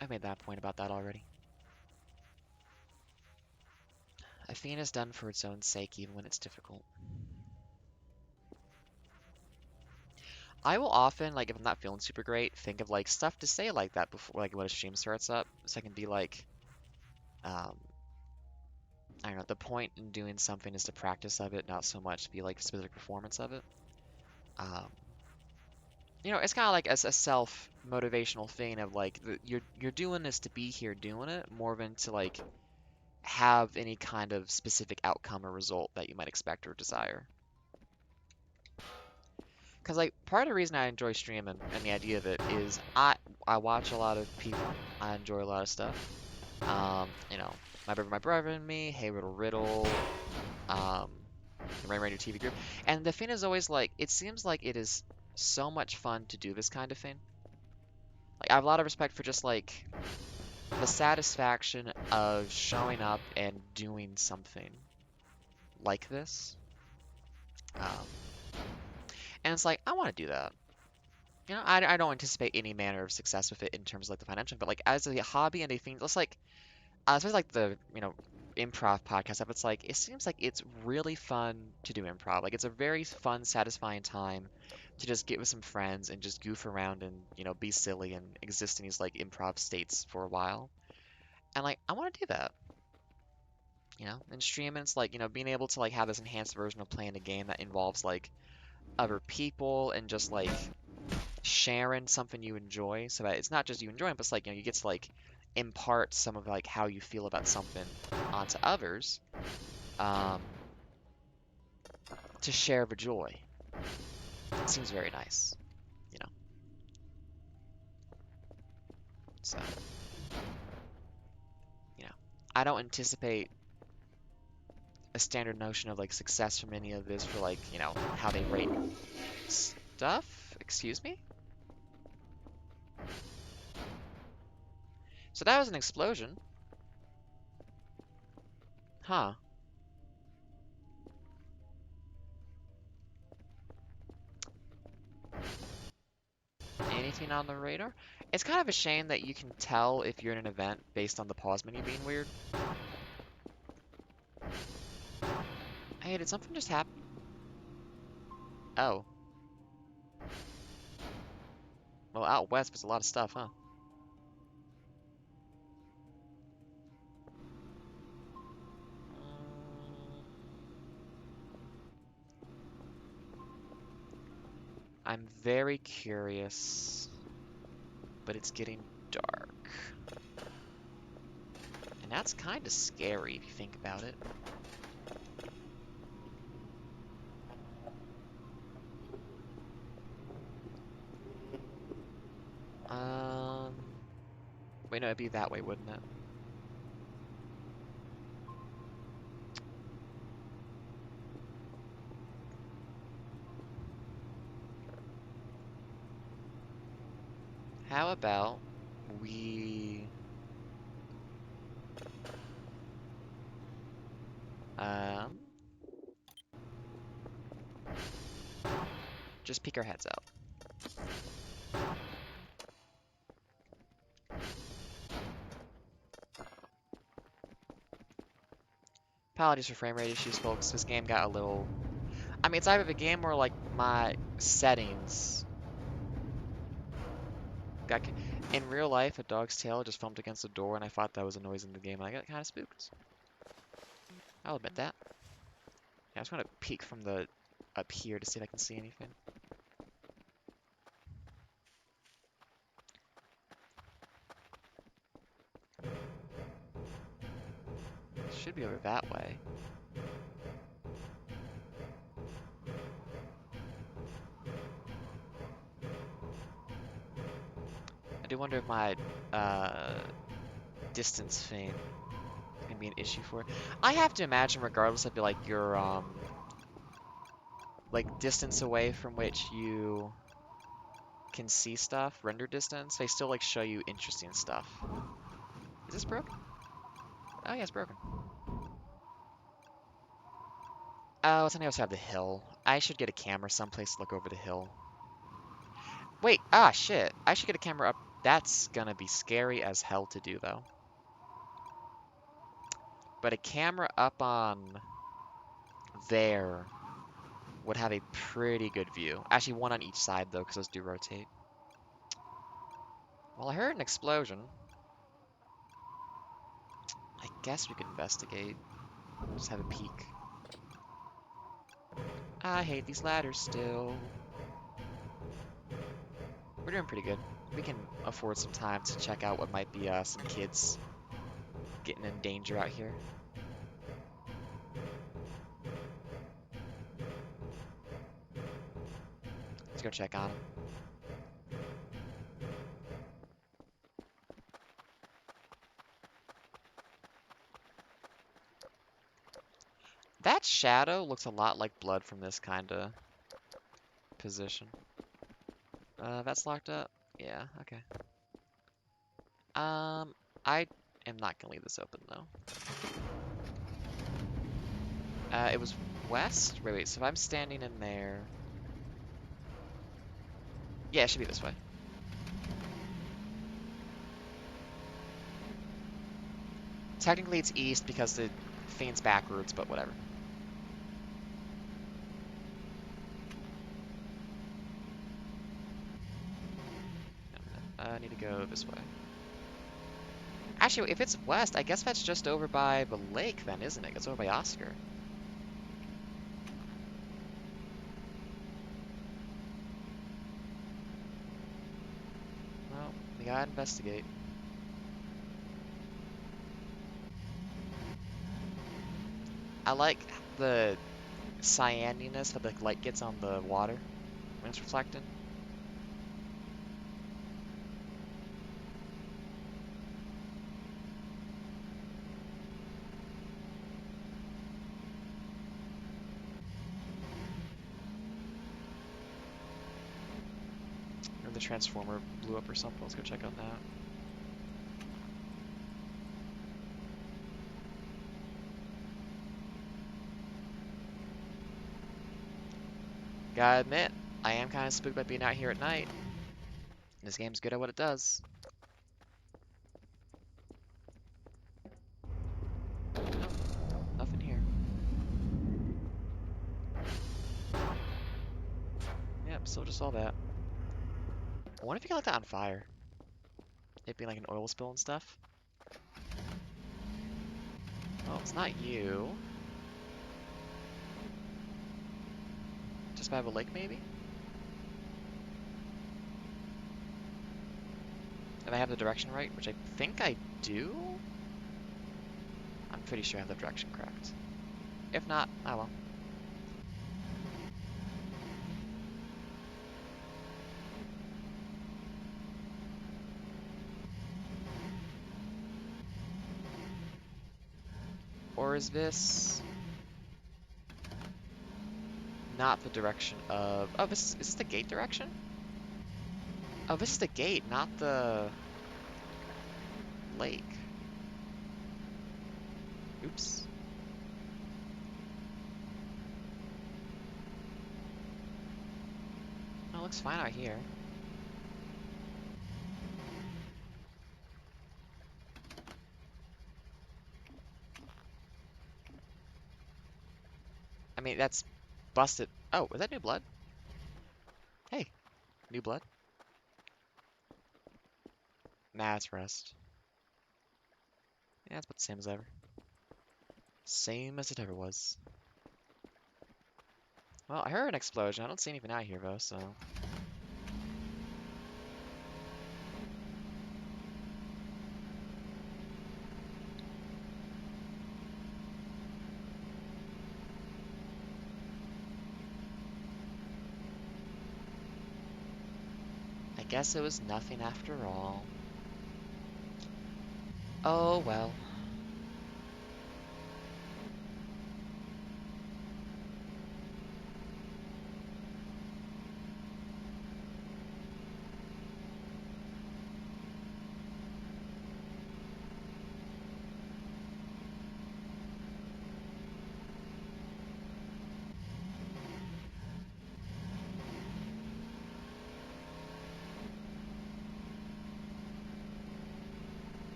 I've made that point about that already. A thing is done for its own sake, even when it's difficult. I will often, like, if I'm not feeling super great, think of like stuff to say like that before, like, when a stream starts up, so I can be like, I don't know. The point in doing something is the practice of it, not so much to be like specific performance of it. Um, you know, it's kind of like a self motivational thing of like you're doing this to be here doing it more than to like have any kind of specific outcome or result that you might expect or desire. Because like part of the reason I enjoy streaming and the idea of it is I watch a lot of people. I enjoy a lot of stuff. You know, my brother and me, Hey Riddle Riddle, um, the Rain Radio TV group. And the thing is always like, it seems like it is so much fun to do this kind of thing. Like I have a lot of respect for just like the satisfaction of showing up and doing something like this. Um, and it's like, I want to do that. You know, I don't anticipate any manner of success with it in terms of like the financial, but like as a hobby and a thing, just like, especially like the, you know, improv podcast stuff, it's like, it seems like it's really fun to do improv. Like it's a very fun, satisfying time to just get with some friends and just goof around and, you know, be silly and exist in these like improv states for a while. And like, I want to do that. You know, and streaming, it's like, you know, being able to like have this enhanced version of playing a game that involves like other people and just like sharing something you enjoy so that it's not just you enjoying, but it's like, you know, you get to like impart some of like how you feel about something onto others, um, to share the joy. It seems very nice, you know. So, you know, I don't anticipate a standard notion of like success from any of this for like, you know, how they rate stuff. Excuse me? So that was an explosion. Huh. anything on the radar. It's kind of a shame that you can tell if you're in an event based on the pause menu being weird. Hey, did something just happen? Oh. Well, out west was a lot of stuff, huh? I'm very curious, but it's getting dark. And that's kind of scary if you think about it. Um, Wait, no, it'd be that way, wouldn't it? How about we um just peek our heads out. Apologies for frame rate issues, folks. This game got a little... I mean, it's either the game or, like, my settings got... In real life, a dog's tail just bumped against the door, and I thought that was a noise in the game, and I got kind of spooked. I'll admit that. Yeah, I just want to peek from the... up here to see if I can see anything. Should be over that way. I do wonder if my, distance thing is gonna be an issue for it. I have to imagine, regardless of, like, your, like, distance away from which you can see stuff, render distance, they still, like, show you interesting stuff. Is this broken? Oh, yeah, it's broken. Oh, it's on the other side of the hill. I should get a camera someplace to look over the hill. Wait, shit. I should get a camera up. That's gonna be scary as hell to do, though. But a camera up on there would have a pretty good view. Actually, one on each side, though, because those do rotate. Well, I heard an explosion. I guess we could investigate. Just have a peek. I hate these ladders still. We're doing pretty good. We can afford some time to check out what might be some kids getting in danger out here. Let's go check on them. That shadow looks a lot like blood from this kind of position. That's locked up? Yeah, okay. I am not gonna leave this open, though. It was west? Wait, so if I'm standing in there... Yeah, it should be this way. Technically it's east because the thing's backwards, but whatever. I need to go this way. Actually, if it's west, I guess that's just over by the lake then, isn't it? It's over by Oscar. Well, we gotta investigate. I like the cyaniness that the light gets on the water when it's reflecting. Or the transformer blew up or something. Let's go check on that. Gotta admit, I am kind of spooked by being out here at night. This game's good at what it does. Nope, nothing here. Yep, still just all that. I wonder if you can light that on fire. It being like an oil spill and stuff. Oh, it's not you. Just by the lake, maybe? If I have the direction right, which I think I do? I'm pretty sure I have the direction correct. If not, oh well. Or is this not the direction of... Oh, is this the gate direction? Oh, this is the gate, not the lake. Oops. No, it looks fine out here. I mean, that's busted. Oh, is that new blood? Hey, new blood? Nah, it's rust. Yeah, it's about the same as ever. Same as it ever was. Well, I heard an explosion. I don't see anything out here, though, so... I guess it was nothing after all. Oh, well.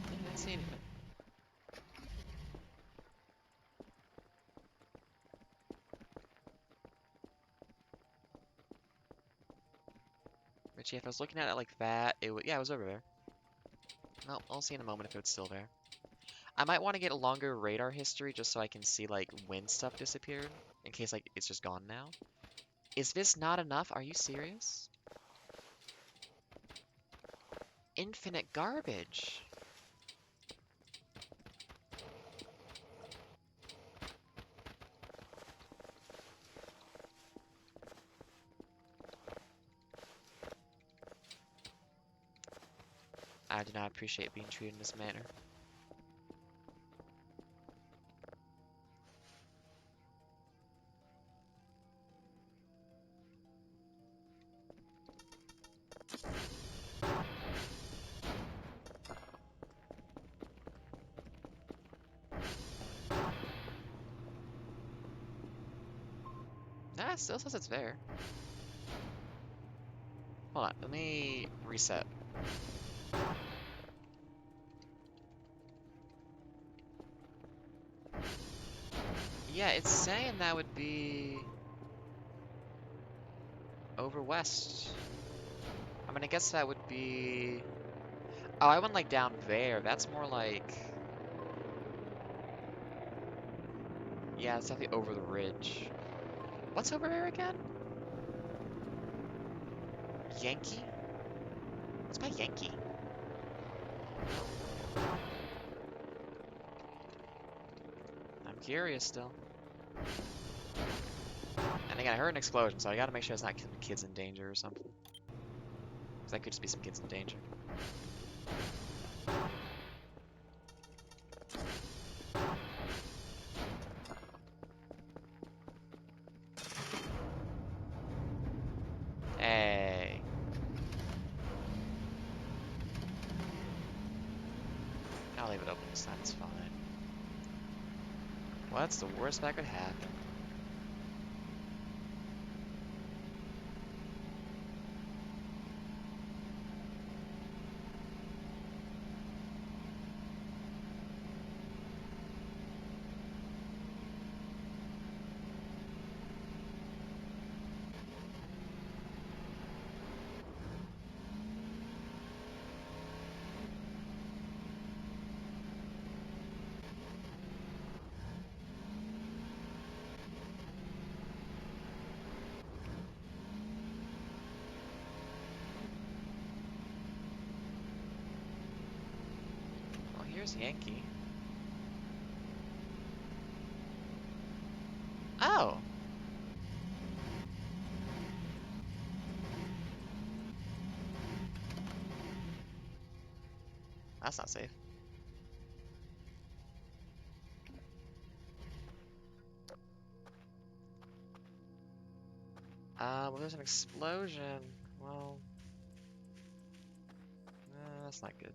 I didn't see anything. But yeah, if I was looking at it like that, it would... Yeah, it was over there. No, I'll see in a moment if it's still there. I might want to get a longer radar history just so I can see, like, when stuff disappeared. In case, like, it's just gone now. Is this not enough? Are you serious? Infinite garbage. I do not appreciate being treated in this manner. Nah, it still says it's there. Hold on, let me reset. Yeah, it's saying that would be over west. I mean, I guess that would be... Oh, I went like down there. That's more like... Yeah, it's definitely over the ridge. What's over here again? Yankee? What's by Yankee? I'm curious still. And again, I heard an explosion, so I gotta make sure it's not kids in danger or something. Because that could just be some kids in danger. That's the worst that could happen. Well, here's Yankee. Oh! That's not safe. Well, there's an explosion. Well, that's not good.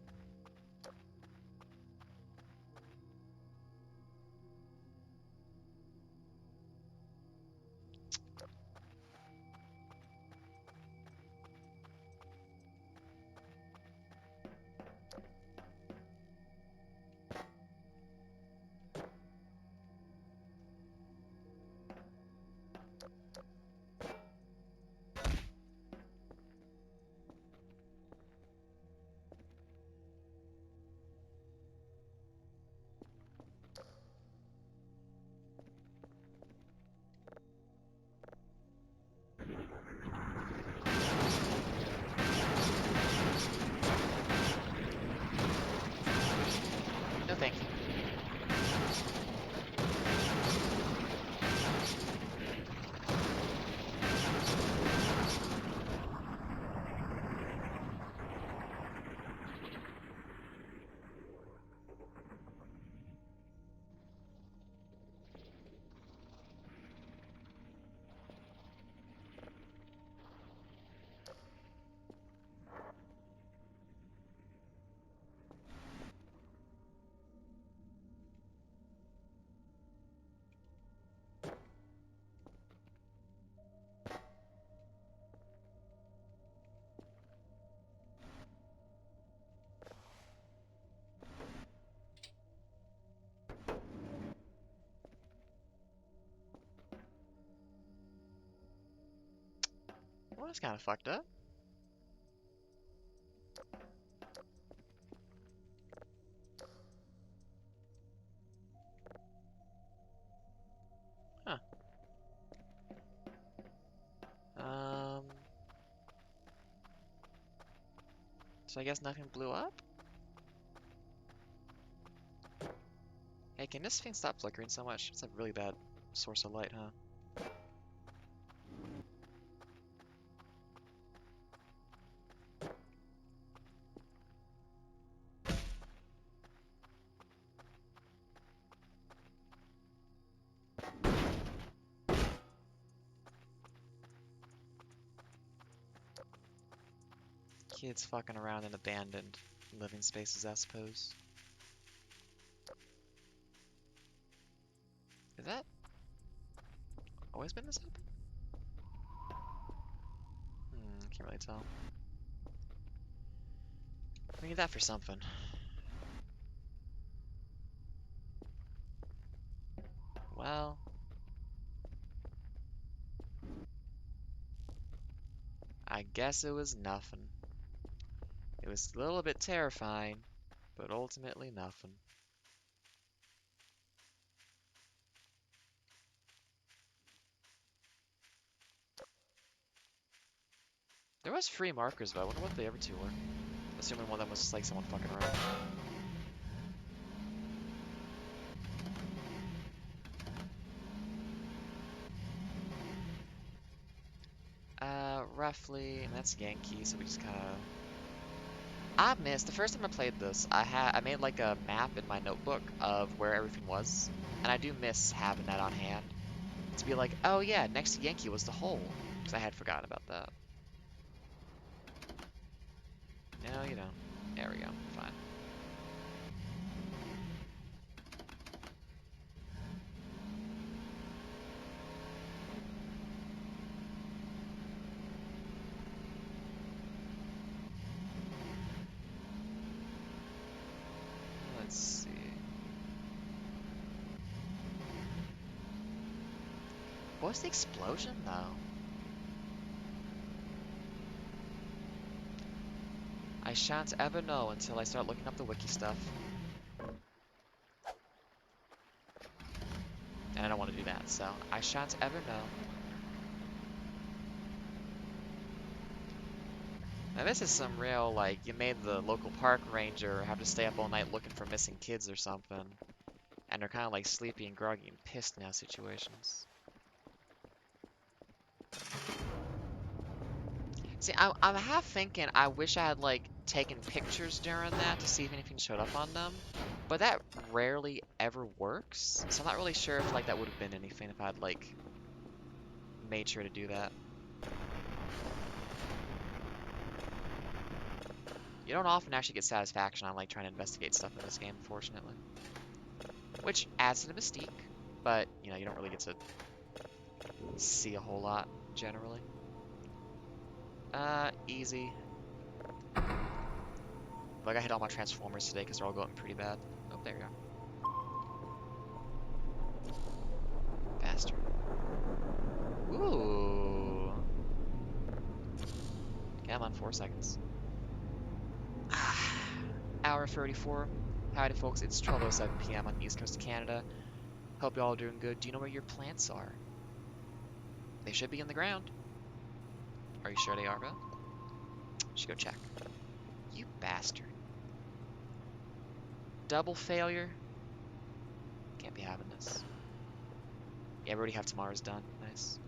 No thank you. Well, that's kind of fucked up. Huh. Um. So I guess nothing blew up? Hey, can this thing stop flickering so much? It's a really bad source of light, huh? Kids fucking around in abandoned living spaces, I suppose. Is that always been this open? Can't really tell. We need that for something. Well, I guess it was nothing. It was a little bit terrifying, but ultimately nothing. There was free markers, though. I wonder what the other two were. Assuming one of them was just like someone fucking around. Roughly, and that's Yankee, so we just kind of... I missed, the first time I played this, I made like a map in my notebook of where everything was, and I do miss having that on hand. To be like, oh yeah, next to Yankee was the hole, because I had forgotten about that. No, you don't. There we go, fine. What was the explosion, though? I shan't ever know until I start looking up the wiki stuff. And I don't want to do that, so I shan't ever know. Now this is some real, like, you made the local park ranger have to stay up all night looking for missing kids or something. And they're kind of like sleepy and groggy and pissed now situations. See, I'm half thinking I wish I had, like, taken pictures during that to see if anything showed up on them. But that rarely ever works. So I'm not really sure if, like, that would have been anything if I'd, like, made sure to do that. You don't often actually get satisfaction on, like, trying to investigate stuff in this game, unfortunately. Which adds to the mystique, but, you know, you don't really get to see a whole lot, generally. Easy. Like, I hit all my Transformers today because they're all going pretty bad. Oh, there you go. Faster. Ooh. Come on, 4 seconds. Hour 34. Howdy, folks. It's 12:07 p.m. on the east coast of Canada. Hope y'all are doing good. Do you know where your plants are? They should be in the ground. Are you sure they are, Bill? Should go check. You bastard. Double failure? Can't be having this. Yeah, we already have tomorrow's done. Nice.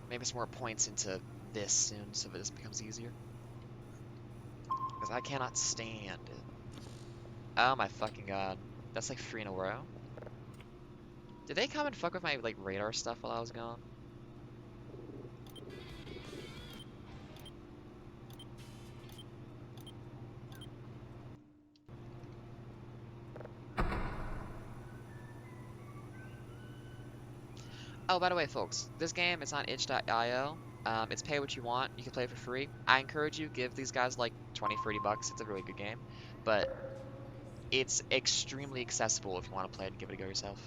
Maybe some more points into this soon so that this becomes easier. Because I cannot stand it. Oh my fucking god. That's like 3 in a row. Did they come and fuck with my, like, radar stuff while I was gone? Oh, by the way, folks, this game is on itch.io. It's pay what you want. You can play it for free. I encourage you, give these guys like 20, 30 bucks. It's a really good game. But it's extremely accessible if you want to play it and give it a go yourself.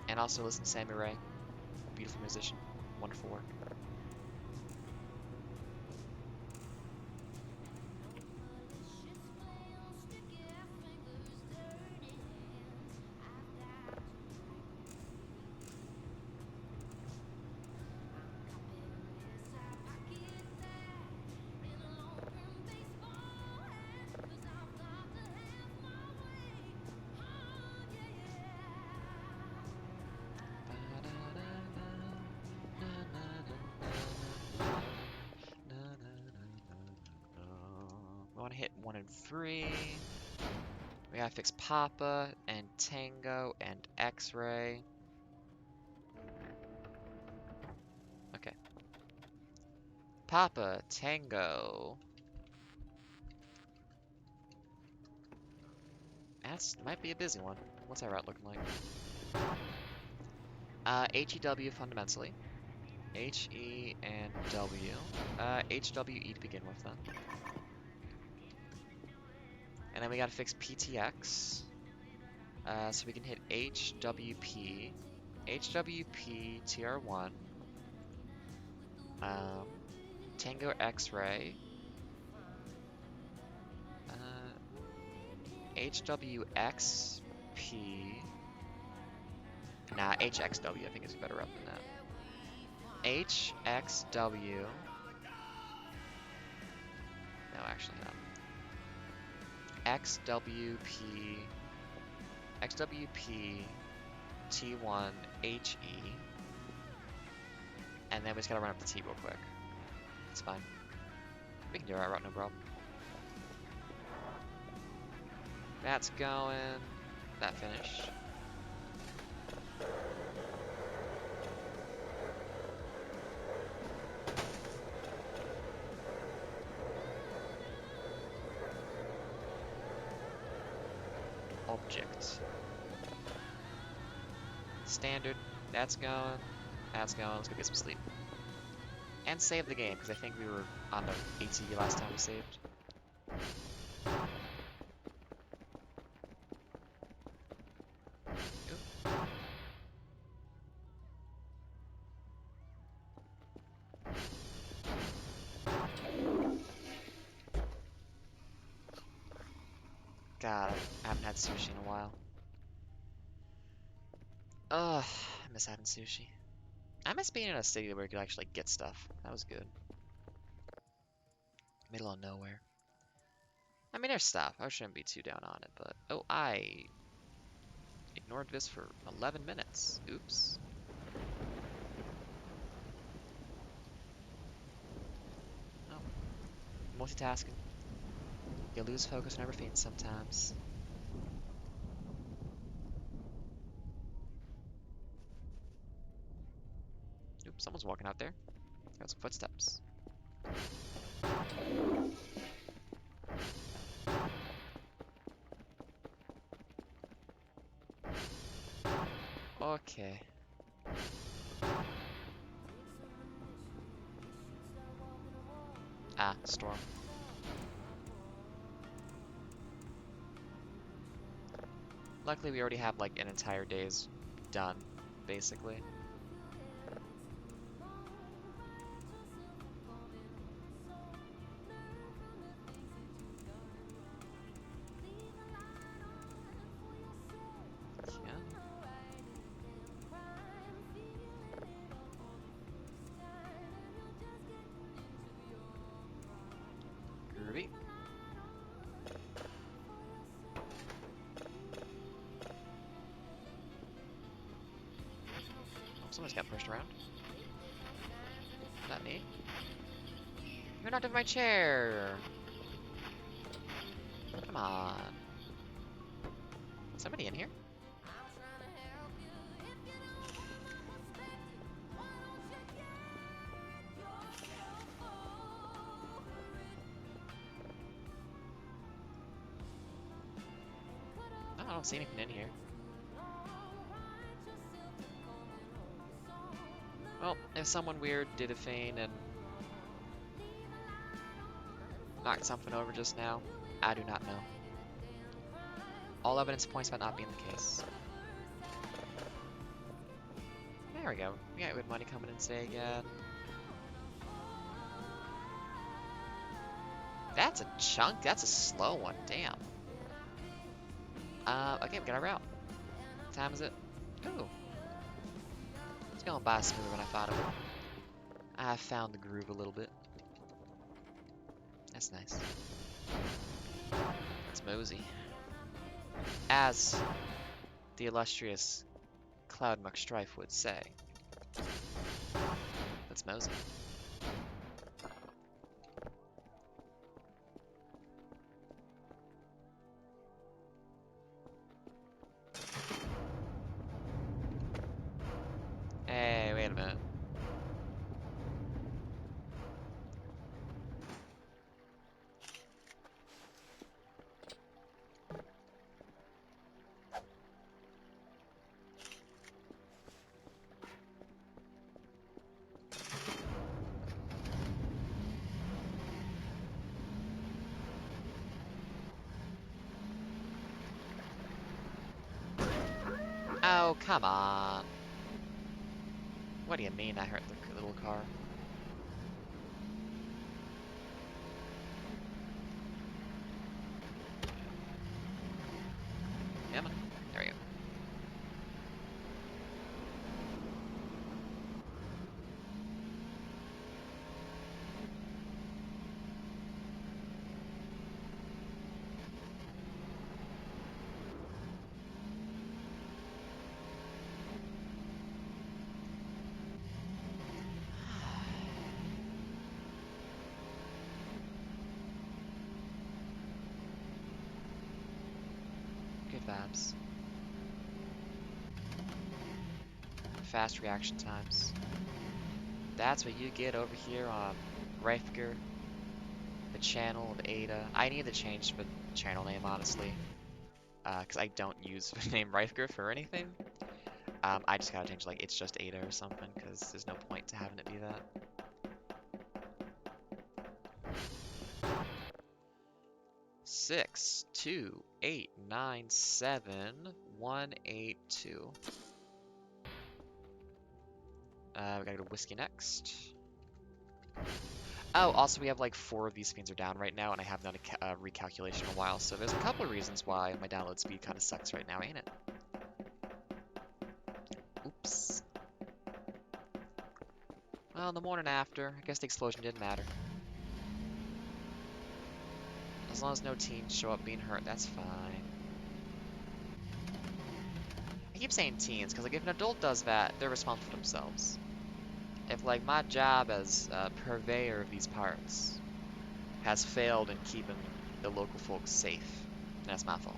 And also listen to Sammy Ray. Beautiful musician. Wonderful work. We want to hit 1 and 3. We gotta fix Papa and Tango and X-Ray. Okay. Papa, Tango. That might be a busy one. What's that route looking like? HEW fundamentally. HE and W. HWE to begin with then. And then we gotta fix PTX. So we can hit HWP. HWP TR1. Tango X-Ray. HWXP. Nah, HXW I think is a better route than that. HXW. No, actually not. XWP. XWP T1 HE. And then we just gotta run up the T real quick. It's fine. We can do our route, no problem. That's going. That finished. object. Standard. That's going. That's going. Let's go get some sleep. And save the game, because I think we were on the ATV last time we saved. Oop. God, I haven't had sushi in a while. Ugh, I miss having sushi. I miss being in a city where you could actually get stuff. That was good. Middle of nowhere. I mean, there's stuff. I shouldn't be too down on it, but... Oh, I ignored this for 11 minutes. Oops. Oh, multitasking. You lose focus on everything sometimes. Oops, someone's walking out there. Got some footsteps. Okay. Ah, storm. Luckily, we already have like an entire day's done, basically. Yeah. Groovy. Oh, someone's got pushed around. Not me. You're knocked over my chair. Come on. Somebody in here? No, I don't see anything in here. Well, if someone weird did a feint and knocked something over just now, I do not know. All evidence points to that not being the case. There we go. We got good money coming in today again. That's a chunk. That's a slow one. Damn. Okay, we got our route. What time is it? Ooh. It's going by smoother than I thought it would. I found the groove a little bit. That's nice. That's mosey. As the illustrious Cloud McStrife would say. That's mosey. Hey, wait a minute. Oh, come on. What do you mean I hurt the little car? Yeah, man. There we go. Good vibes. Fast reaction times. That's what you get over here on Reifger, the channel of Ada. I need to change the channel name, honestly. because I don't use the name Rifegriff or anything. I just gotta change like it's just Ada or something, because there's no point to having it be that. Six, 2, 8, 9, 7, 1, 8, 2. We gotta go to whiskey next. Oh, also we have like 4 of these screens are down right now, and I haven't done a recalculation in a while, so there's a couple of reasons why my download speed kind of sucks right now, ain't it? Oops. Well, the morning after, I guess the explosion didn't matter. As long as no teens show up being hurt, that's fine. I keep saying teens, because like if an adult does that, they're responsible for themselves. If like my job as a purveyor of these parts has failed in keeping the local folks safe, then that's my fault.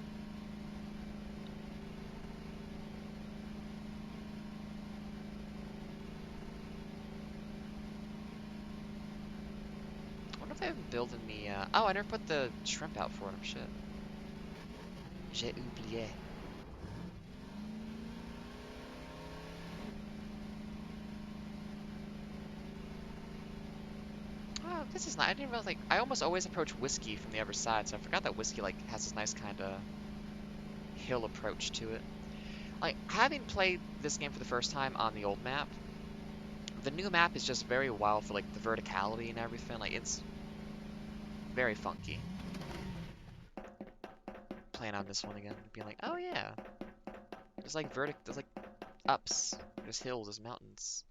I wonder if they've been building me, oh, I never put the shrimp out for them, shit. J'ai oublié. Oh, this is nice. I didn't realize, like, I almost always approach whiskey from the other side, so I forgot that whiskey, like, has this nice kind of hill approach to it. Like, having played this game for the first time on the old map, the new map is just very wild for, like, the verticality and everything. Like, it's very funky. Playing on this one again, being like, oh yeah, there's like there's like ups, there's hills, there's mountains,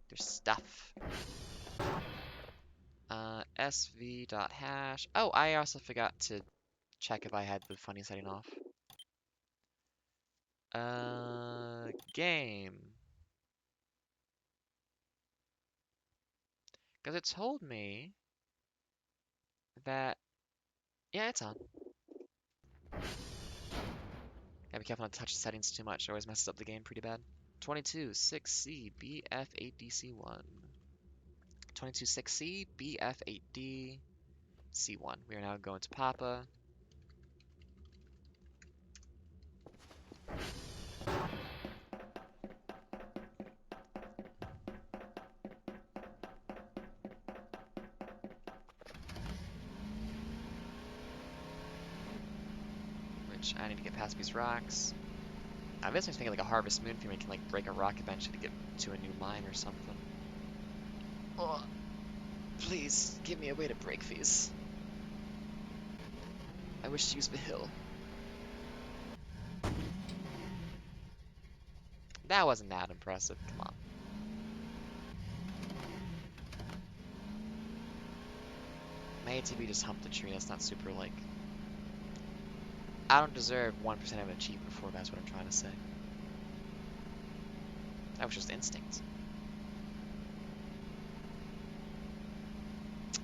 there's stuff. SV.hash. Oh, I also forgot to check if I had the funny setting off. Game. Because it told me that, yeah, it's on. Gotta be careful not to touch the settings too much, it always messes up the game pretty bad. 22, 6C, BF8DC1. 22, 6C, BF8D, C1. We are now going to Papa. Which I need to get past these rocks. This makes me think like a Harvest Moon thing where you can like break a rock eventually to get to a new mine or something. Oh, please give me a way to break these. I wish to use the hill. That wasn't that impressive, come on. My ATV just humped the tree, that's not super like... I don't deserve 1% of an achievement for that's what I'm trying to say. That was just instinct.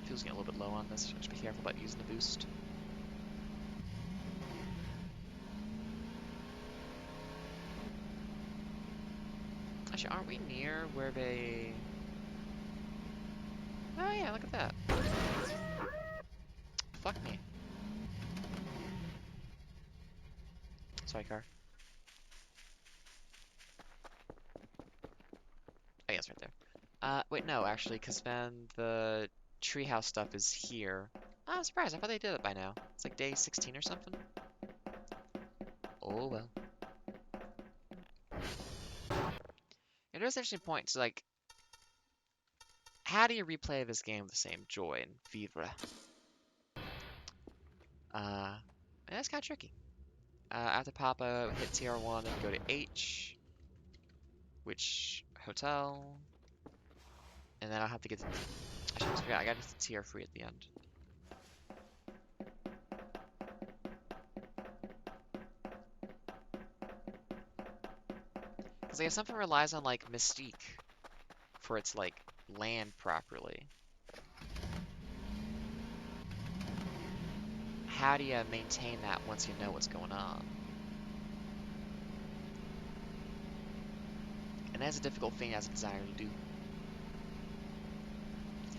Fuel's getting a little bit low on this, just be careful about using the boost. Actually, aren't we near where they... Oh yeah, look at that. Fuck me. Sorry, car. Oh yeah, it's right there. Wait, no, actually, because then the treehouse stuff is here. Oh, I'm surprised. I thought they did it by now. It's like day 16 or something. Oh well. It is an interesting point to like, how do you replay this game with the same joy and vivre? That's kind of tricky. After Papa, hit TR1, then go to H, which hotel, and then I'll have to get to, I should forget, I gotta get to TR3 at the end. Because like, if something relies on like Mystique for its like land properly, how do you maintain that once you know what's going on? And that's a difficult thing as a designer to do.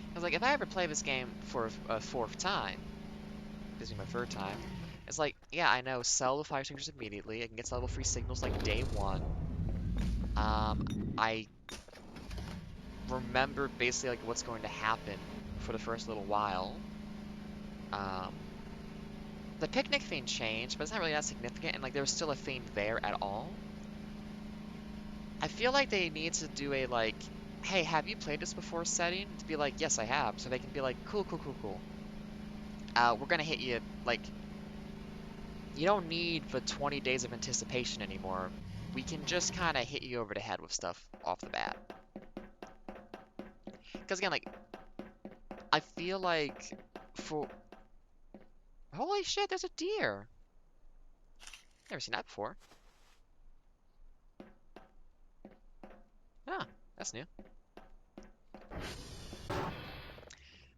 Because like if I ever play this game for a 4th time, this is my 3rd time, It's like, yeah, I know, sell the fire extinguishers immediately. I can get to level 3 signals like day 1. I remember basically like what's going to happen for the first little while. Um, the picnic thing changed, but it's not really that significant, and like there was still a thing there at all. I feel like they need to do a like, hey, have you played this before setting? To be like, yes, I have. So they can be like, cool, cool, cool, cool. We're gonna hit you, like, you don't need the 20 days of anticipation anymore. We can just kind of hit you over the head with stuff off the bat. Because again, like, I feel like for... Holy shit, there's a deer! Never seen that before. Ah, that's new.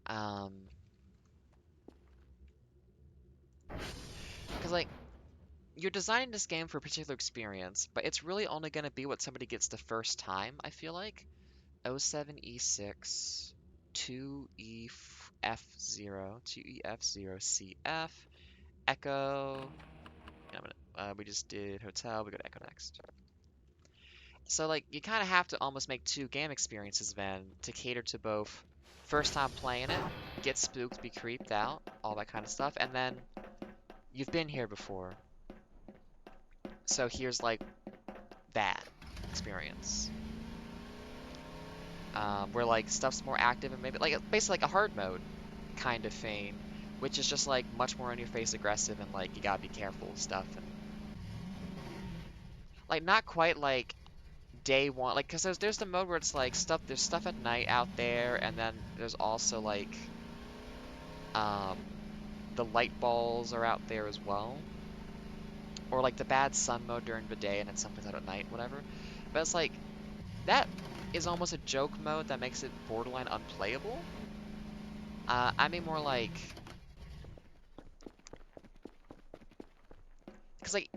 Um... Because, like, you're designing this game for a particular experience, but it's really only going to be what somebody gets the first time, I feel like. 07E6, 2EF0, 2EF0CF, Echo. We just did Hotel, we go to Echo next. So, like, you kind of have to almost make 2 game experiences then to cater to both first time playing it, get spooked, be creeped out, all that kind of stuff, and then you've been here before. So here's, like, that experience. Where like stuff's more active and maybe like basically like a hard mode kind of thing, which is just like much more in your face aggressive and like you gotta be careful with stuff and like not quite like day 1 like because there's the mode where it's like there's stuff at night out there and then there's also like um the light balls are out there as well, or like the bad sun mode during the day and then something's out at night, whatever. But it's like that is almost a joke mode that makes it borderline unplayable. I mean more like, because like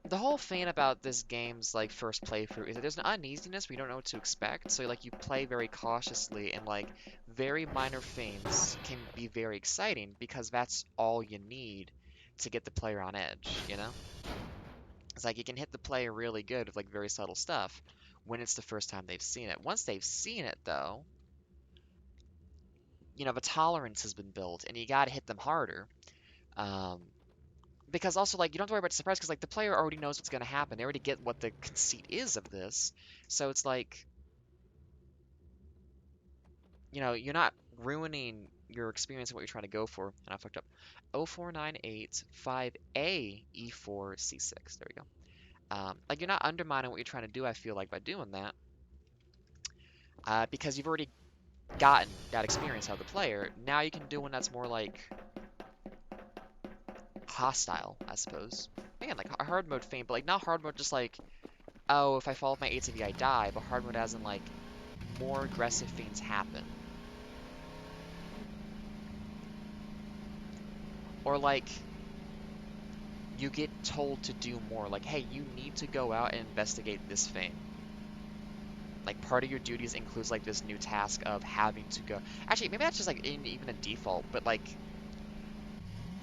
the whole thing about this game's like first playthrough is that there's an uneasiness where you don't know what to expect. So like you play very cautiously and like very minor things can be very exciting because that's all you need to get the player on edge, you know? It's like you can hit the player really good with like very subtle stuff when it's the first time they've seen it. Once they've seen it though, you know, the tolerance has been built and you gotta hit them harder. Um, because also like you don't have to worry about the surprise because like the player already knows what's going to happen. They already get what the conceit is of this. So it's like, you know, you're not ruining your experience of what you're trying to go for. And I fucked up. 04985A E4C6. There we go. Like you're not undermining what you're trying to do, I feel like, by doing that. Because you've already gotten that experience out of the player. Now you can do one that's more like hostile, I suppose. Again, like a hard mode thing, but like not hard mode just like, oh, if I fall with my ATV, I die, but hard mode as in, like, more aggressive things happen. Or, like, you get told to do more. Like, hey, you need to go out and investigate this thing. Like, part of your duties includes, like, this new task of having to go... Actually, maybe that's just, like, even a default, but, like,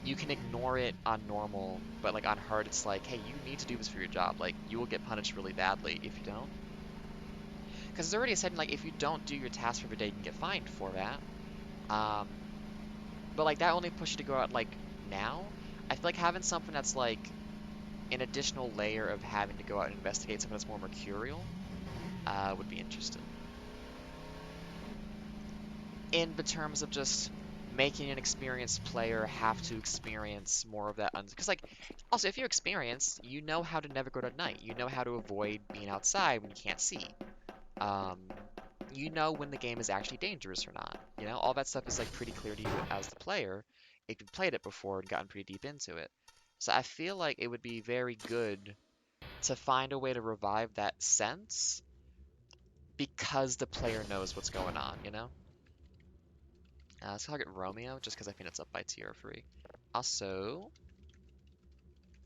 you can ignore it on normal, but, like, on hard, it's like, hey, you need to do this for your job. Like, you will get punished really badly if you don't. Because it's already a setting, like, if you don't do your task for the day, you can get fined for that. Um, but, like, that only pushes you to go out, like, now. I feel like having something that's, like, an additional layer of having to go out and investigate something that's more mercurial would be interesting. In the terms of just making an experienced player have to experience more of that. Because, like, also, if you're experienced, you know how to never go to night. You know how to avoid being outside when you can't see. Um, you know when the game is actually dangerous or not. You know, all that stuff is like pretty clear to you as the player if you've played it before and gotten pretty deep into it. So I feel like it would be very good to find a way to revive that sense because the player knows what's going on, you know? Let's target Romeo just because I think it's up by TR3. Also,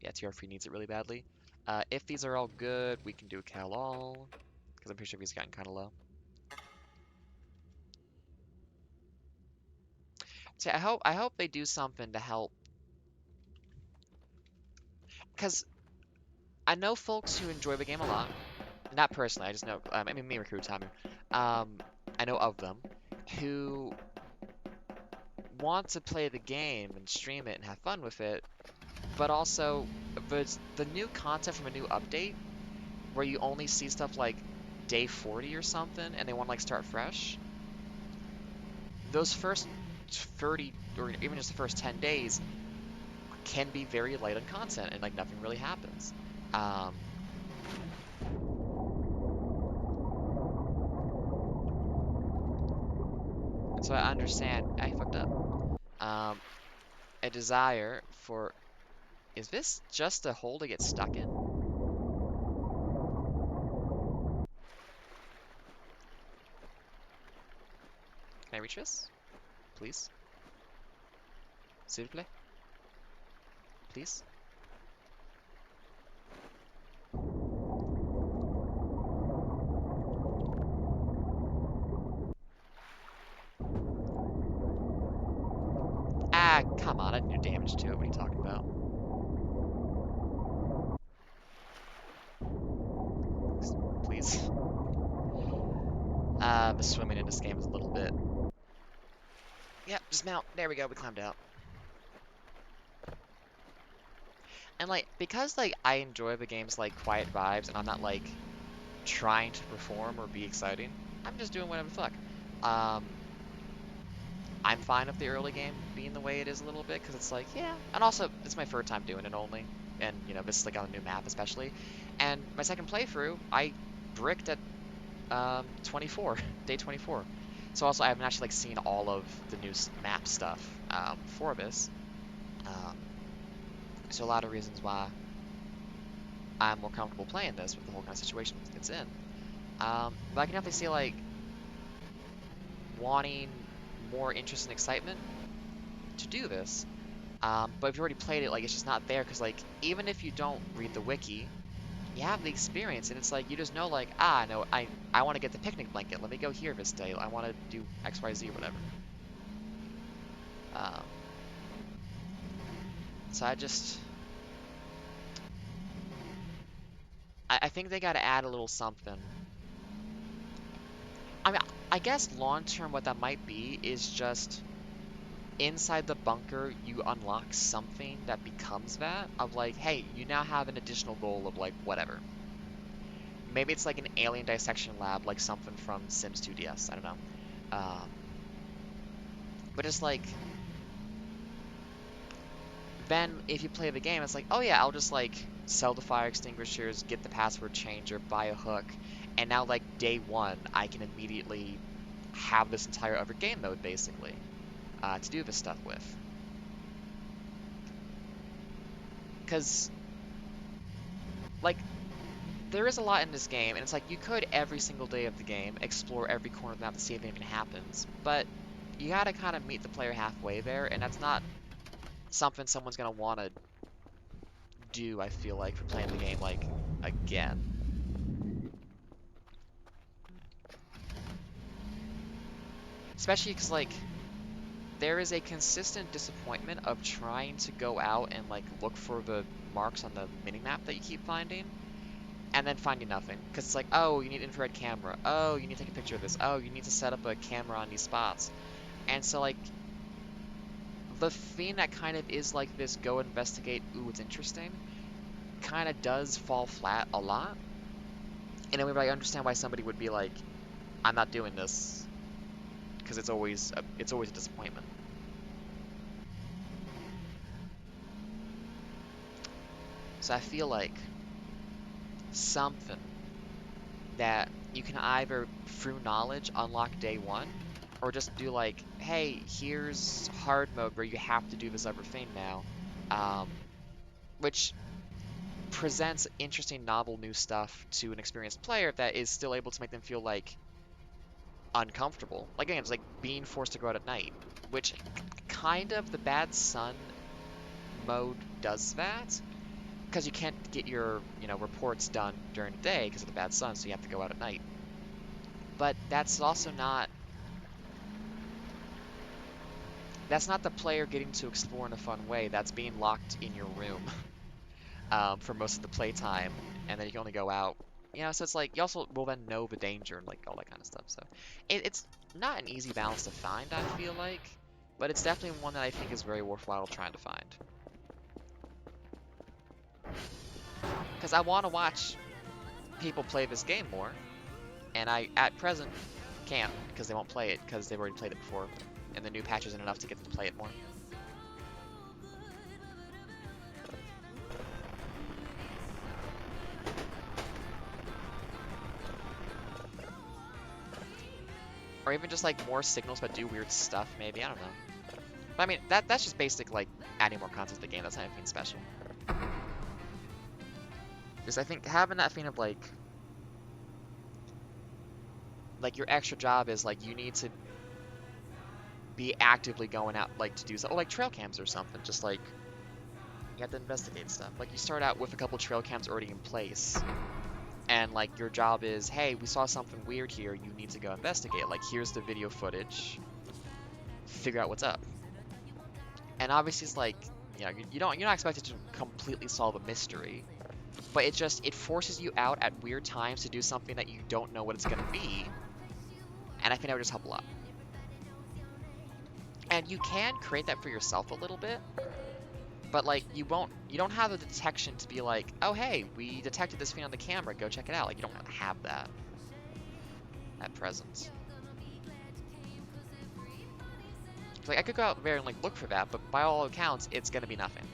yeah, TR3 needs it really badly. If these are all good, we can do Cal all because I'm pretty sure he's gotten kind of low. So I hope they do something to help because I know folks who enjoy the game a lot. Not personally, I just know. I mean, me and Recruit Tommy. I know of them who want to play the game and stream it and have fun with it, but also the new content from a new update where you only see stuff like day 40 or something, and they want to like start fresh. Those first 30 or even just the first 10 days can be very light on content and like nothing really happens. Um, so I understand. I fucked up. Um, a desire for. Is this just a hole to get stuck in? Can I reach this? Please? S'il vous plaît? Please? Ah, come on, I didn't do damage to it. What are you talking about? Please. The swimming in this game is a little bit. Yep, just mount. There we go, we climbed out. And like, because like I enjoy the game's like quiet vibes and I'm not like trying to perform or be exciting, I'm just doing whatever the fuck. Um, I'm fine with the early game being the way it is a little bit, because it's like, yeah. And also, it's my first time doing it only. And, you know, this is like on a new map especially. And my second playthrough, I bricked at 24, day 24. So also, I haven't actually like seen all of the new map stuff for this. Um, so a lot of reasons why I'm more comfortable playing this with the whole kind of situation it's in. But I can definitely see like wanting more interest and excitement to do this. But if you already played it, like it's just not there because like even if you don't read the wiki, you have the experience and it's like you just know like no I want to get the picnic blanket. Let me go here this day. I want to do X Y Z or whatever. Um, so I think they got to add a little something. I mean, I guess long term what that might be is just inside the bunker you unlock something that becomes that of like, hey, you now have an additional goal of like whatever. Maybe it's like an alien dissection lab, like something from Sims 2DS. I don't know. Um, but it's like, then if you play the game, it's like, oh yeah, I'll just like sell the fire extinguishers, get the password changer, buy a hook, and now like day one, I can immediately have this entire other game mode basically to do this stuff with. Because like there is a lot in this game, and it's like you could every single day of the game explore every corner of the map to see if anything happens, but you gotta kind of meet the player halfway there, and that's not something someone's gonna want to do, I feel like, for playing the game, like, again. Especially because, like, there is a consistent disappointment of trying to go out and, like, look for the marks on the minimap that you keep finding, and then finding nothing. Because it's like, oh, you need infrared camera. Oh, you need to take a picture of this. Oh, you need to set up a camera on these spots. And so, like, the thing that kind of is like this go investigate, ooh, it's interesting, kind of does fall flat a lot. And then I understand why somebody would be like, I'm not doing this, because it's always a disappointment. So I feel like something that you can either through knowledge unlock day one, or just do like, hey, here's hard mode where you have to do this other thing now, um, which presents interesting, novel, new stuff to an experienced player that is still able to make them feel like uncomfortable. Like again, it's like being forced to go out at night, which kind of the bad sun mode does that because you can't get your reports done during the day because of the bad sun, so you have to go out at night. But that's not the player getting to explore in a fun way. That's being locked in your room. for most of the playtime, and then you can only go out. You know, so it's like you also will then know the danger and like all that kind of stuff. So it's not an easy balance to find, I feel like, but it's definitely one that I think is very worthwhile trying to find. Because I want to watch people play this game more, and I, at present, can't because they won't play it because they've already played it before, and the new patch isn't enough to get them to play it more. Or even just like more signals but do weird stuff, maybe, I don't know. But I mean, that's just basic, like, adding more content to the game, that's not anything special. Because I think having that feeling of like your extra job is like you need to be actively going out like to do something, like trail cams or something. Just like you have to investigate stuff. Like you start out with a couple trail cams already in place, and like your job is, hey, we saw something weird here. You need to go investigate. Like here's the video footage. Figure out what's up. And obviously, it's like you're not expected to completely solve a mystery. But it forces you out at weird times to do something that you don't know what it's gonna be, and I think that would just help a lot. And you can create that for yourself a little bit, but like you don't have the detection to be like, oh hey, we detected this thing on the camera, go check it out. Like you don't have that at present. So, like I could go out there and like look for that, but by all accounts, it's gonna be nothing.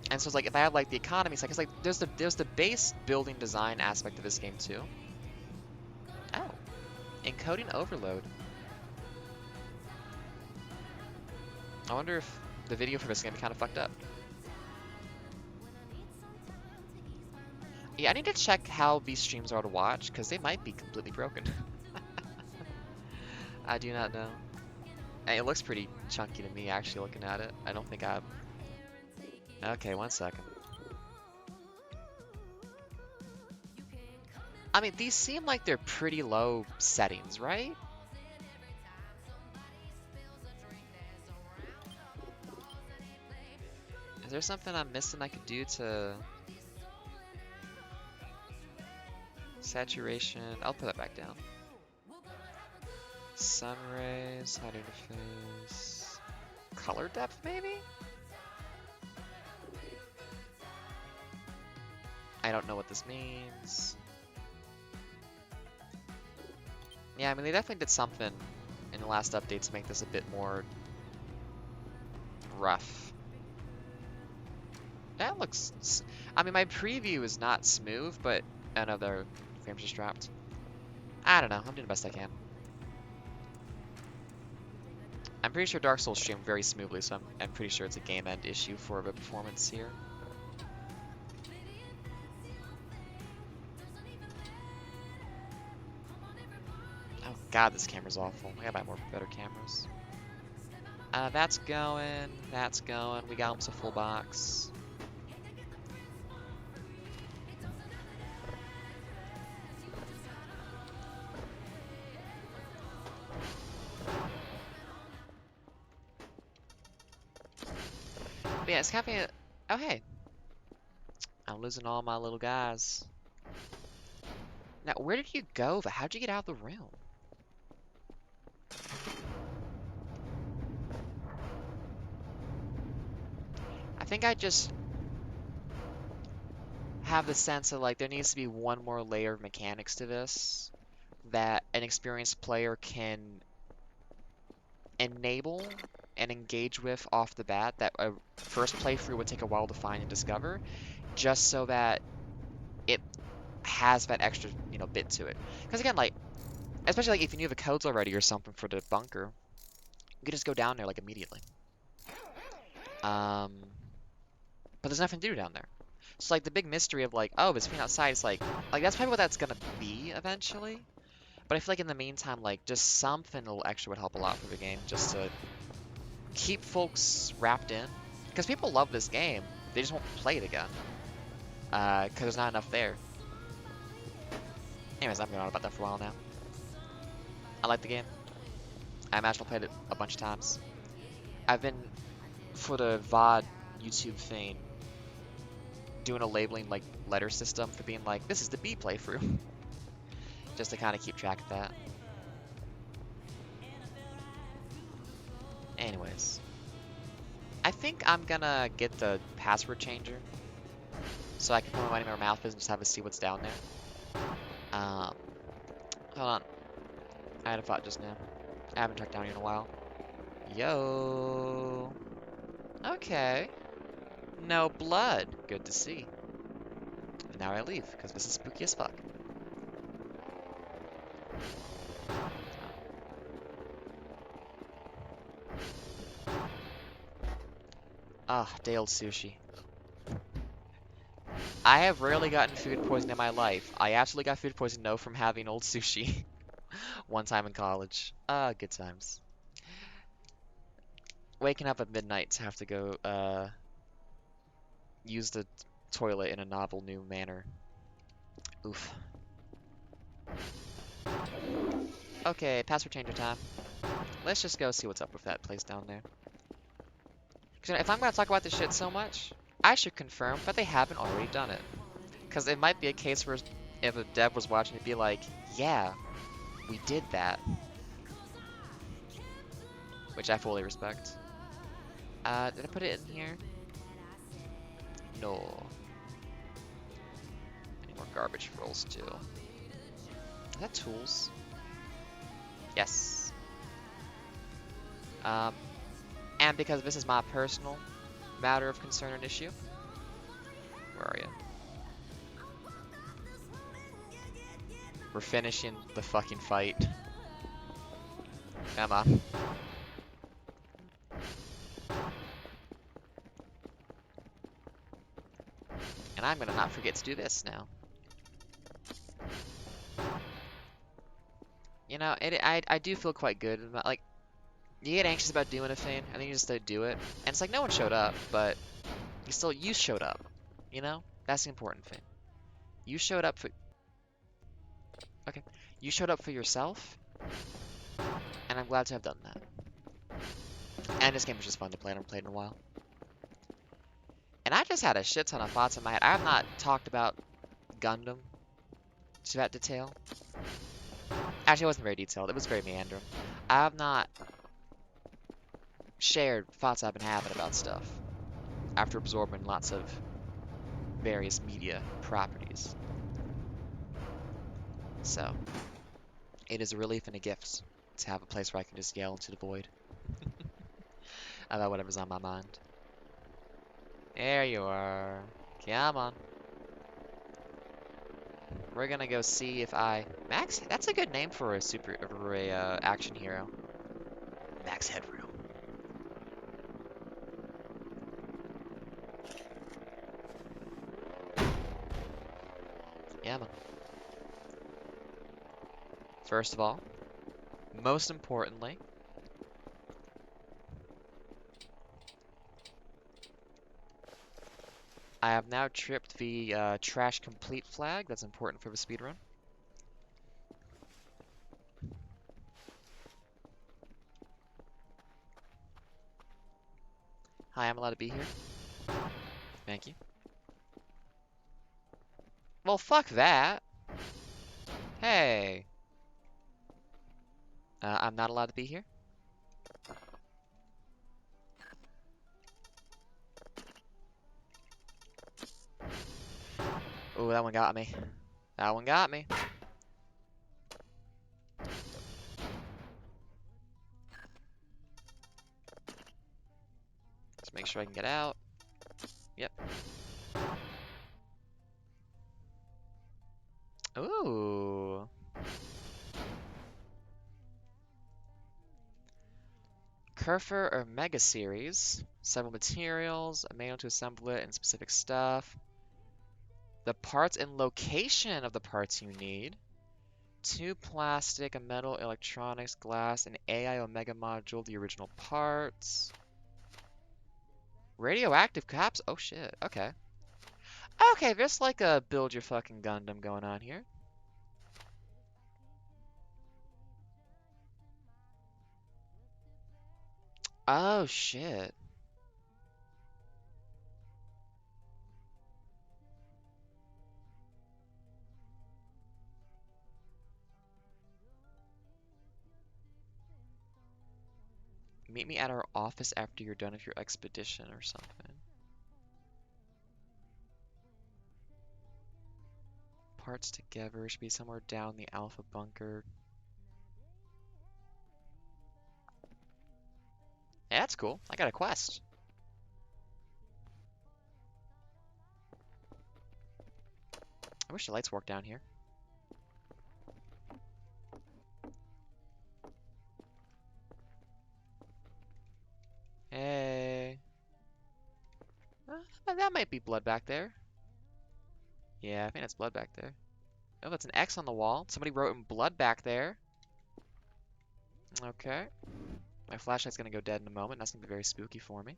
And so it's like if I have like the economy side, because like there's the base building design aspect of this game too. Oh, encoding overload. I wonder if the video for this is gonna be kind of fucked up. Yeah, I need to check how these streams are to watch because they might be completely broken. I do not know. And it looks pretty chunky to me actually looking at it. I don't think I. Okay, 1 second. I mean, these seem like they're pretty low settings, right? Is there something I'm missing I could do to... Saturation, I'll put that back down. Sun rays, hide interface... Color depth, maybe? I don't know what this means. Yeah, I mean, they definitely did something in the last update to make this a bit more rough. That looks... I mean, my preview is not smooth, but another frames just dropped. I don't know. I'm doing the best I can. I'm pretty sure Dark Souls streamed very smoothly, so I'm pretty sure it's a game end issue for the performance here. Oh god, this camera's awful. I gotta buy more better cameras. That's going. That's going. We got almost a full box. But yeah, it's kind of... Oh, hey. I'm losing all my little guys. Now, where did you go? How'd you get out of the room? I think I just have the sense of like there needs to be one more layer of mechanics to this that an experienced player can enable and engage with off the bat that a first playthrough would take a while to find and discover, just so that it has that extra, bit to it. Because again, like, especially like if you knew the codes already or something for the bunker, you could just go down there like immediately. But there's nothing to do down there. So like the big mystery of like, oh, this thing outside is like that's probably what that's gonna be eventually. But I feel like in the meantime, like just something a little extra would help a lot for the game, just to keep folks wrapped in. Because people love this game, they just won't play it again. Because there's not enough there. Anyways, I'm going on about that for a while now. I like the game. I imagine I'll play it a bunch of times. I've been, for the VOD YouTube thing, doing a labeling like letter system for being like, this is the B playthrough. Just to kind of keep track of that. Anyways. I think I'm gonna get the password changer. So I can put my money in my mouth and just have a see what's down there. Hold on. I had a thought just now. I haven't checked down here in a while. Yo. Okay. No blood. Good to see. And now I leave, because this is spooky as fuck. Ah, day old sushi. I have rarely gotten food poisoning in my life. I absolutely got food poisoning, though, from having old sushi. One time in college. Ah, good times. Waking up at midnight to have to go, use the toilet in a novel new manner. Oof. Okay, password changer time. Let's just go see what's up with that place down there. Because if I'm going to talk about this shit so much, I should confirm that they haven't already done it. Because it might be a case where if a dev was watching, it'd be like, yeah, we did that. Which I fully respect. Did I put it in here? No. Any more garbage rolls too. Is that tools? Yes. And because this is my personal matter of concern and issue. Where are you? We're finishing the fucking fight. Come on. And I'm gonna not forget to do this now. You know, I do feel quite good about, like, you get anxious about doing a thing, and then you just do it. And it's like, no one showed up, but you showed up. You know? That's the important thing. You showed up for... Okay. You showed up for yourself, and I'm glad to have done that. And this game was just fun to play, I haven't played in a while. And I just had a shit ton of thoughts in my head. I have not talked about Gundam to that detail. Actually, it wasn't very detailed. It was very meandering. I have not shared thoughts I've been having about stuff after absorbing lots of various media properties. So, it is a relief and a gift to have a place where I can just yell into the void about whatever's on my mind. There you are. Come on. We're gonna go see if Max, that's a good name for a action hero. Max Headroom. Yeah, man. First of all, most importantly, I have now tripped the trash complete flag. That's important for the speedrun. Hi, I'm allowed to be here. Thank you. Well, fuck that. Hey. I'm not allowed to be here. Oh, that one got me. That one got me. Let's make sure I can get out. Yep. Ooh. Kerfer or Mega Series. Several materials, a manual to assemble it, and specific stuff. The parts and location of the parts you need. 2 plastic, a metal, electronics, glass, an AI Omega module, the original parts. Radioactive caps? Oh shit, okay. Okay, there's like a build your fucking Gundam going on here. Oh, shit. Meet me at our office after you're done with your expedition or something. Parts together should be somewhere down the Alpha bunker. Yeah, that's cool. I got a quest. I wish the lights worked down here. Hey. That might be blood back there. Yeah, I think that's blood back there. Oh, that's an X on the wall. Somebody wrote in blood back there. Okay. My flashlight's gonna go dead in a moment. That's gonna be very spooky for me.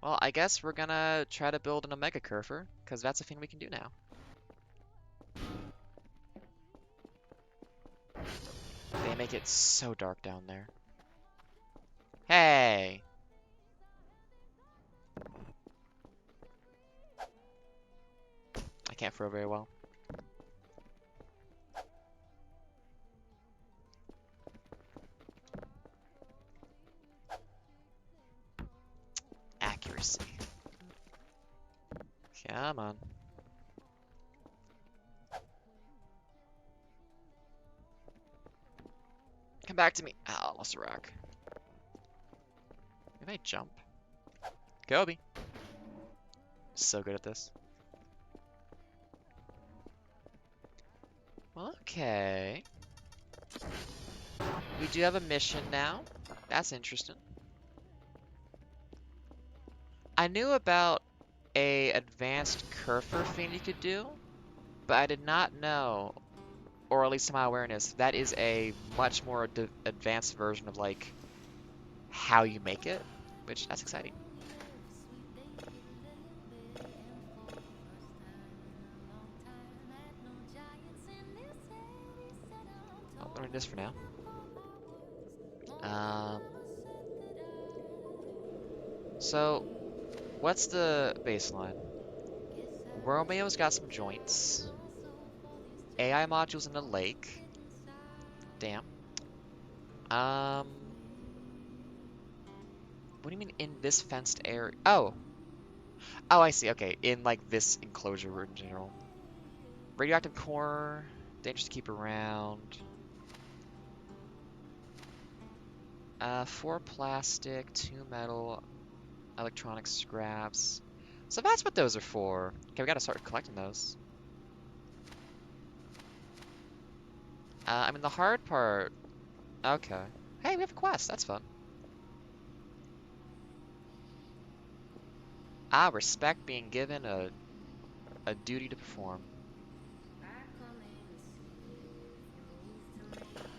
Well, I guess we're gonna try to build an Omega Curver, because that's a thing we can do now. They make it so dark down there. Hey! I can't throw very well. Accuracy. Come on. Come back to me. Oh, I lost a rock. Can I jump? Kobe. So good at this. Okay. We do have a mission now. That's interesting. I knew about a advanced Kerfer thing you could do, but I did not know, or at least to my awareness, that is a much more advanced version of like how you make it, which that's exciting. I'll learn this for now. Um, so what's the baseline? Romeo's got some joints. AI modules in the lake. Damn. Um, what do you mean in this fenced area? Oh, oh, I see. Okay, in like this enclosure in general. Radioactive core, dangerous to keep around. 4 plastic, 2 metal, electronic scraps. So that's what those are for. Okay, we gotta start collecting those. I mean, the hard part... Okay. Hey, we have a quest. That's fun. Ah, respect being given a duty to perform.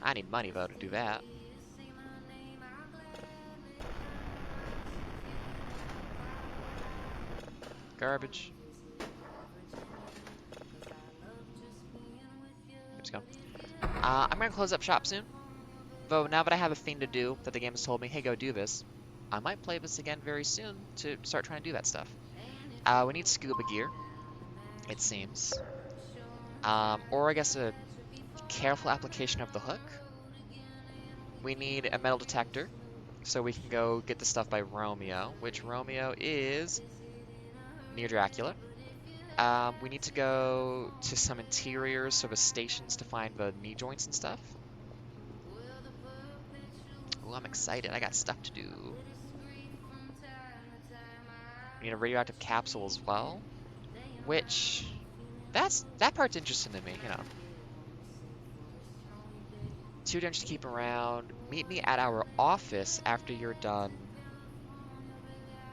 I need money, though, to do that. Garbage. Let's go. I'm gonna close up shop soon. Though now that I have a thing to do, that the game has told me, hey, go do this, I might play this again very soon to start trying to do that stuff. We need scuba gear, it seems. Or I guess a careful application of the hook. We need a metal detector, so we can go get the stuff by Romeo, which Romeo is near Dracula. We need to go to some interiors, sort of stations, to find the knee joints and stuff. Ooh, I'm excited. I got stuff to do. We need a radioactive capsule as well, which that part's interesting to me, you know. 2 dungeons to keep around. Meet me at our office after you're done.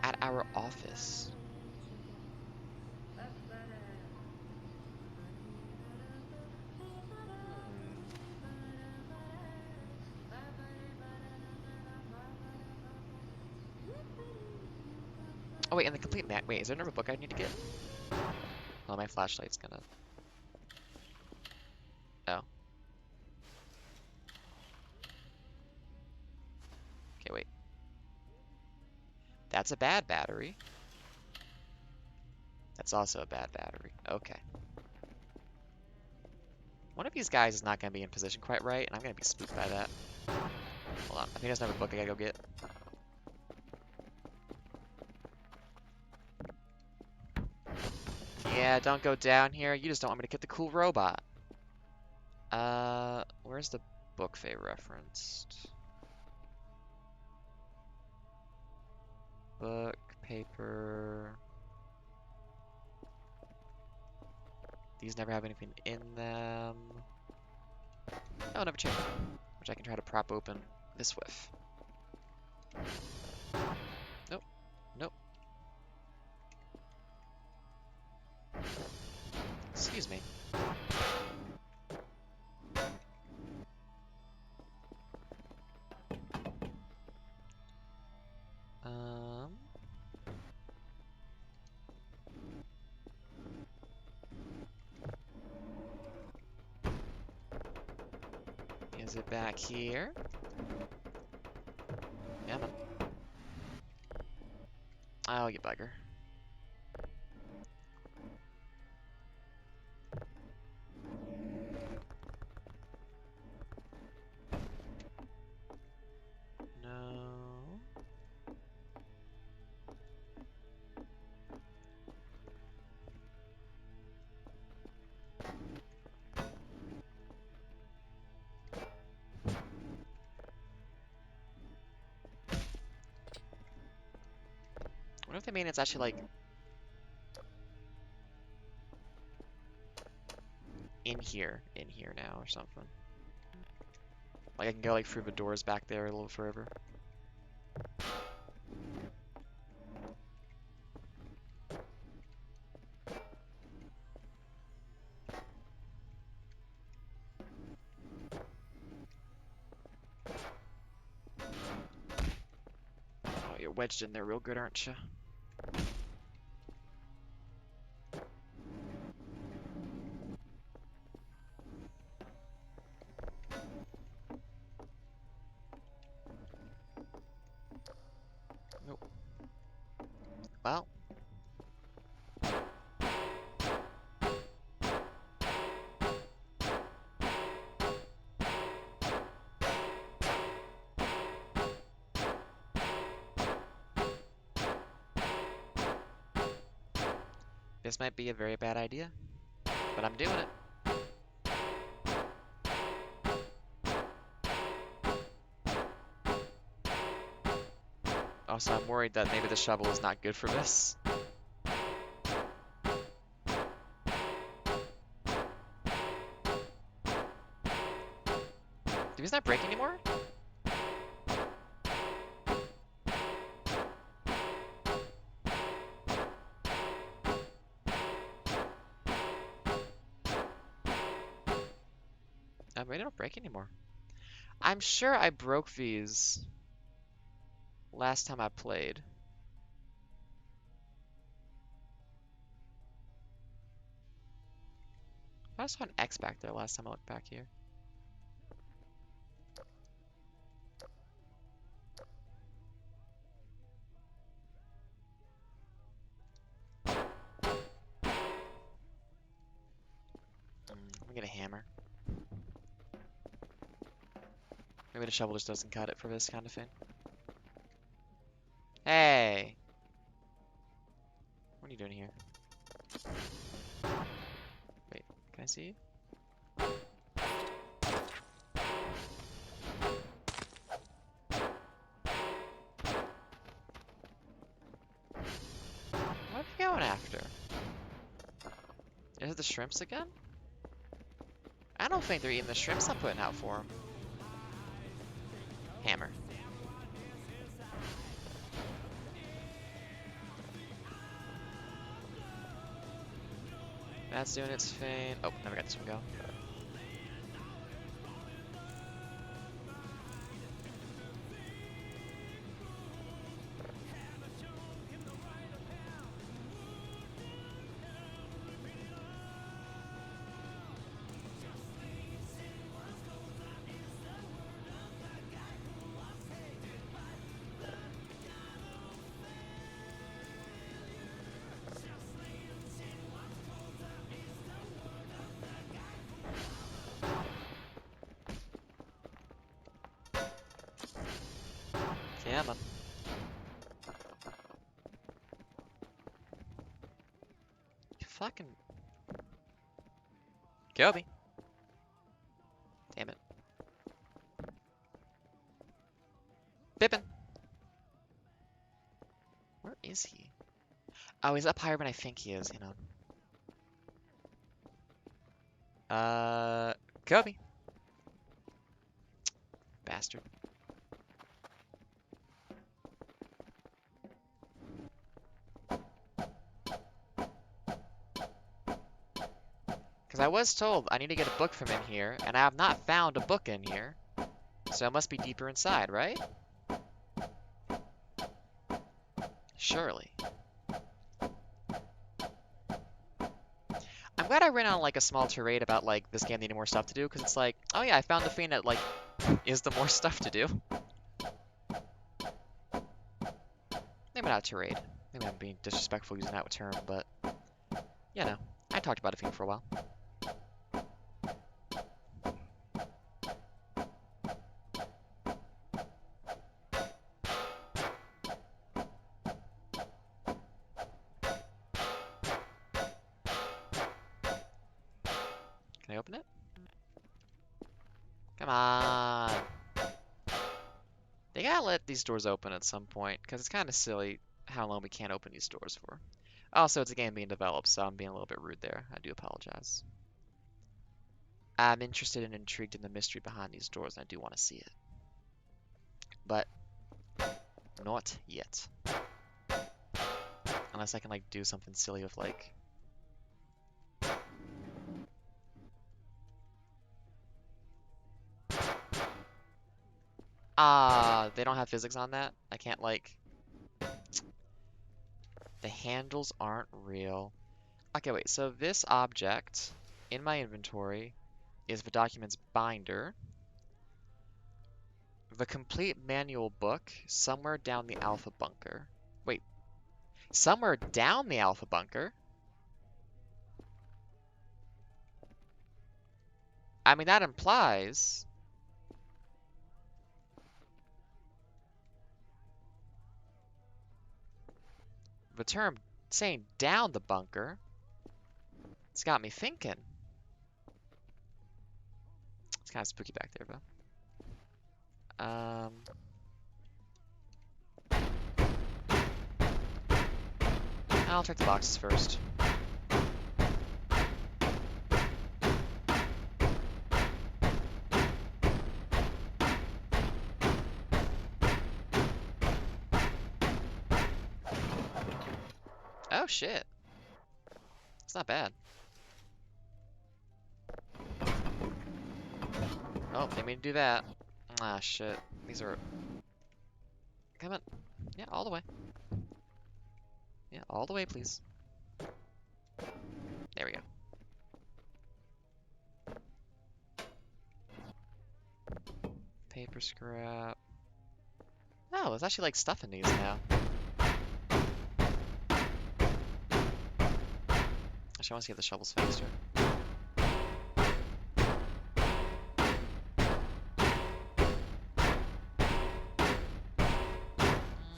At our office. Oh wait, and the complete map. Wait, is there another book I need to get? Oh, my flashlight's gonna. Oh. That's a bad battery. That's also a bad battery. Okay. One of these guys is not going to be in position quite right, and I'm going to be spooked by that. Hold on. I think there's another book I gotta go get. Yeah, don't go down here. You just don't want me to get the cool robot. Where's the book they referenced? Book, paper. These never have anything in them. Oh, another chair, which I can try to prop open this with. Nope. Nope. Excuse me. Is it back here? Yeah, man. Oh, you bugger. No. What if they mean it's actually like in here now or something? Like I can go like through the doors back there a little further. Oh, you're wedged in there real good, aren't you? Nope. Well. This might be a very bad idea, but I'm doing it. Also, I'm worried that maybe the shovel is not good for this. Do these not break anymore? They don't break anymore. I'm sure I broke these last time I played. I saw an X back there last time I looked back here. Let me get a hammer. Maybe the shovel just doesn't cut it for this kind of thing. Hey! What are you doing here? Wait, can I see you? What are you going after? Is it the shrimps again? I don't think they're eating the shrimps I'm putting out for them. Hammer. That's doing its thing. Oh, never got this one go. Come on. You fucking... Kobe. Damn it. Pippin! Where is he? Oh, he's up higher than I think he is, you know. Kobe. Bastard. Because I was told I need to get a book from in here, and I have not found a book in here. So it must be deeper inside, right? Surely. I'm glad I ran on like a small tirade about like this game needing more stuff to do, because it's like, oh yeah, I found the thing that like is the more stuff to do. Maybe not a tirade. Maybe I'm being disrespectful using that term, but you know, I talked about a thing for a while. Can I open it? Come on. They gotta let these doors open at some point, because it's kind of silly how long we can't open these doors for. Also, it's a game being developed, so I'm being a little bit rude there. I do apologize. I'm interested and intrigued in the mystery behind these doors, and I do want to see it. But not yet. Unless I can like do something silly with like... Ah, they don't have physics on that? I can't like... The handles aren't real. Okay, wait, so this object in my inventory is the document's binder. The complete manual book somewhere down the alpha bunker. Wait, somewhere down the alpha bunker? I mean, that implies... The term saying down the bunker, it's got me thinking. It's kind of spooky back there, though. I'll check the boxes first. Oh shit. It's not bad. Oh, they made me do that. Ah, shit. These are... Come on. Yeah, all the way. Yeah, all the way, please. There we go. Paper scrap. Oh, there's actually like stuff in these now. Actually, I want to see if the shovel's faster.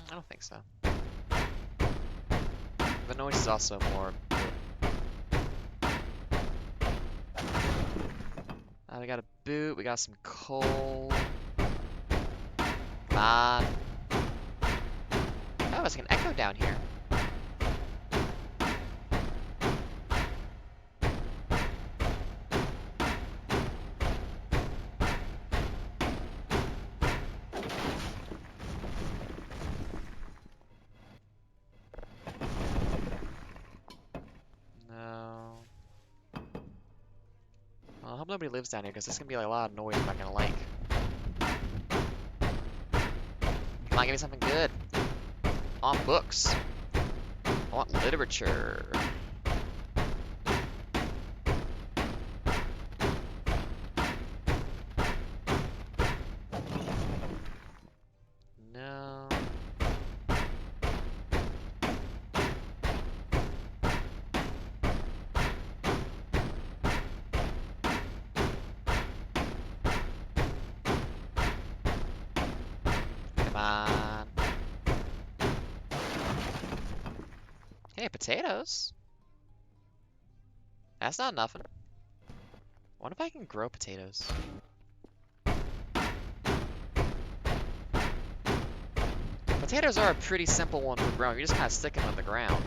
I don't think so. The noise is also more... we got a boot, we got some coal. Come on. Oh, it's like an echo down here. No. Well, I hope nobody lives down here, because there's gonna be like, a lot of noise I'm not gonna like. Come on, give me something good. I want books. I want literature. No. Come on. Hey, potatoes. That's not nothing. What if I can grow potatoes? Potatoes are a pretty simple one for growing. You just kind of stick them in the ground.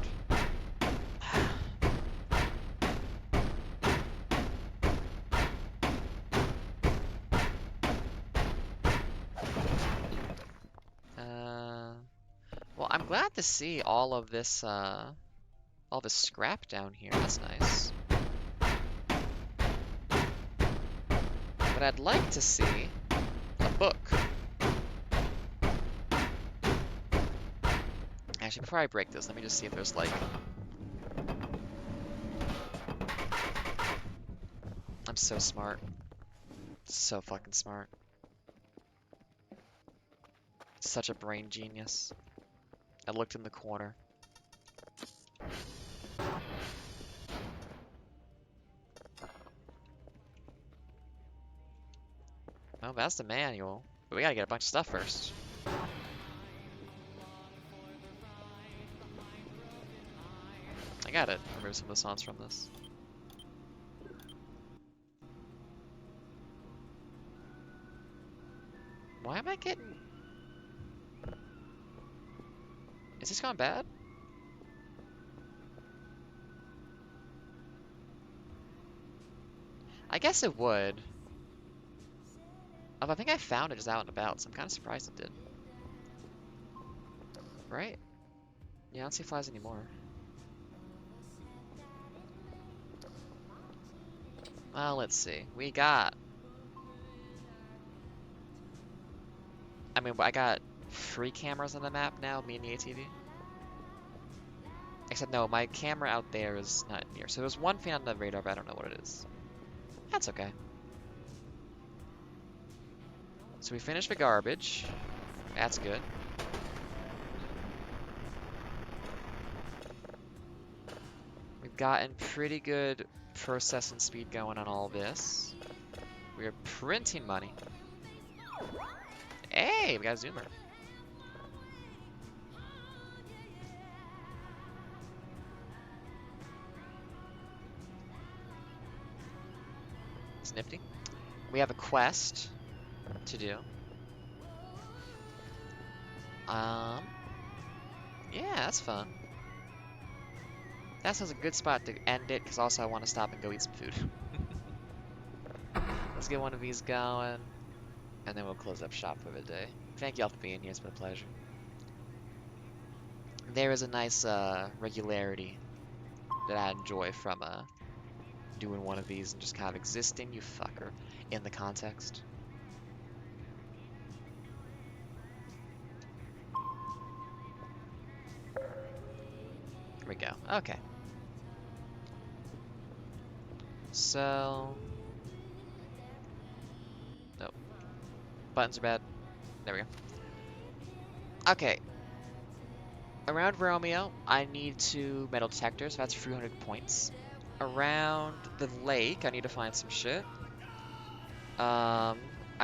Well, I'm glad to see all this scrap down here. That's nice. But I'd like to see a book. Actually, before I break this, let me just see if there's like... I'm so smart. So fucking smart. Such a brain genius. I looked in the corner. Oh, that's the manual. But we gotta get a bunch of stuff first. I gotta remove some of the songs from this. Why am I getting... Is this gone bad? I guess it would. Oh, I think I found it just out and about, so I'm kind of surprised it did. Right? Yeah, I don't see flies anymore. Well, let's see. We got... I mean, I got 3 cameras on the map now, me and the ATV. Except no, my camera out there is not near. So there's one thing on the radar, but I don't know what it is. That's okay. So we finished the garbage. That's good. We've gotten pretty good processing speed going on all this. We are printing money. Hey, we got a zoomer. It's nifty. We have a quest to do. Yeah, that's fun. That sounds a good spot to end it, because also I want to stop and go eat some food. Let's get one of these going, and then we'll close up shop for the day. Thank you all for being here. It's been a pleasure. There is a nice regularity that I enjoy from doing one of these and just kind of existing, you fucker, in the context. Here we go. Okay. So... Nope. Buttons are bad. There we go. Okay. Around Romeo, I need 2 metal detectors. That's 300 points. Around the lake, I need to find some shit. I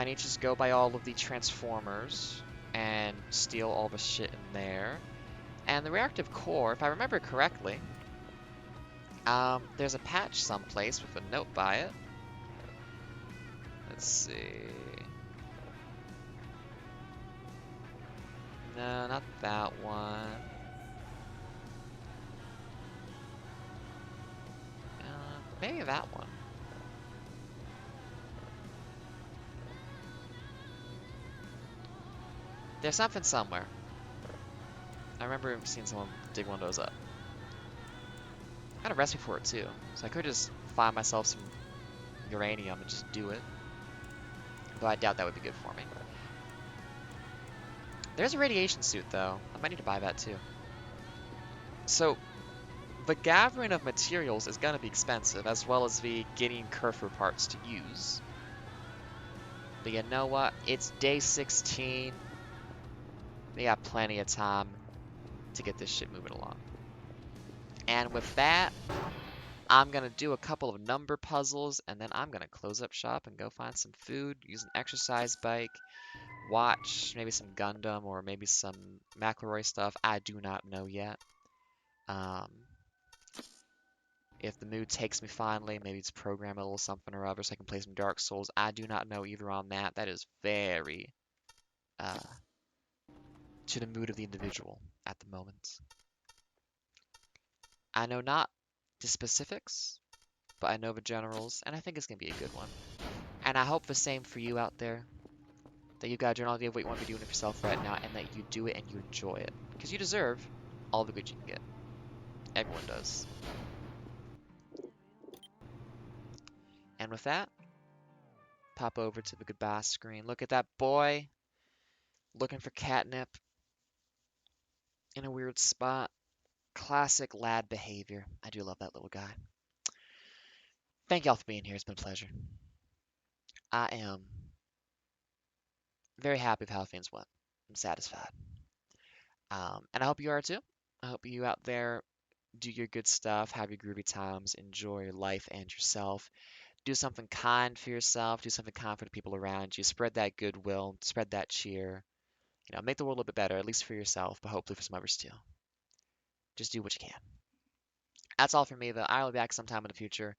need to just go by all of the transformers and steal all the shit in there. And the reactive core, if I remember correctly, there's a patch someplace with a note by it. Let's see. No, not that one. Maybe that one. There's something somewhere. I remember seeing someone dig one of those up. I got a recipe for it too, so I could just find myself some uranium and just do it. But I doubt that would be good for me. There's a radiation suit though. I might need to buy that too. So, the gathering of materials is gonna be expensive, as well as the getting Kerfer parts to use. But you know what? It's day 16. We got plenty of time to get this shit moving along. And with that, I'm gonna do a couple of number puzzles, and then I'm gonna close up shop and go find some food, use an exercise bike, watch maybe some Gundam or maybe some McElroy stuff. I do not know yet. Um, if the mood takes me finally, maybe it's program a little something or other so I can play some Dark Souls. I do not know either on that. That is very uh, to the mood of the individual at the moment. I know not the specifics, but I know the generals, and I think it's going to be a good one. And I hope the same for you out there, that you've got a general idea of what you want to be doing for yourself right now, and that you do it and you enjoy it. Because you deserve all the good you can get. Everyone does. And with that, pop over to the goodbye screen. Look at that boy looking for catnip in a weird spot. Classic lad behavior. I do love that little guy. Thank y'all for being here. It's been a pleasure. I am very happy with how things went. I'm satisfied. And I hope you are too. I hope you out there do your good stuff, have your groovy times, enjoy your life and yourself. Do something kind for yourself, do something kind for the people around you, spread that goodwill, spread that cheer. Make the world a little bit better, at least for yourself, but hopefully for some others too. Just do what you can. That's all for me, though. I will be back sometime in the future,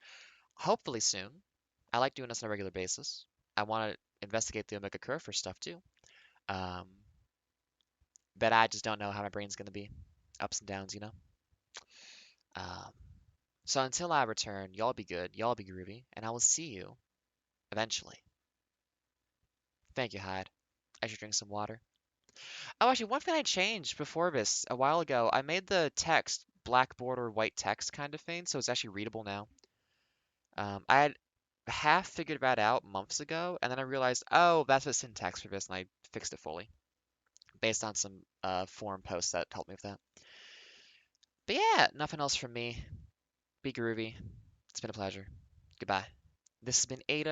hopefully soon. I like doing this on a regular basis. I want to investigate the Omega Curve for stuff too. Um, but I just don't know how my brain's going to be. Ups and downs. Um, so until I return, y'all be good, y'all be groovy, and I will see you eventually. Thank you, Hyde. I should drink some water. Oh, actually, one thing I changed before this a while ago, I made the text black border, white text kind of thing, so it's actually readable now. I had half figured that out months ago, and then I realized, oh, that's the syntax for this, and I fixed it fully based on some forum posts that helped me with that. But yeah, nothing else from me. Be groovy. It's been a pleasure. Goodbye. This has been Ada.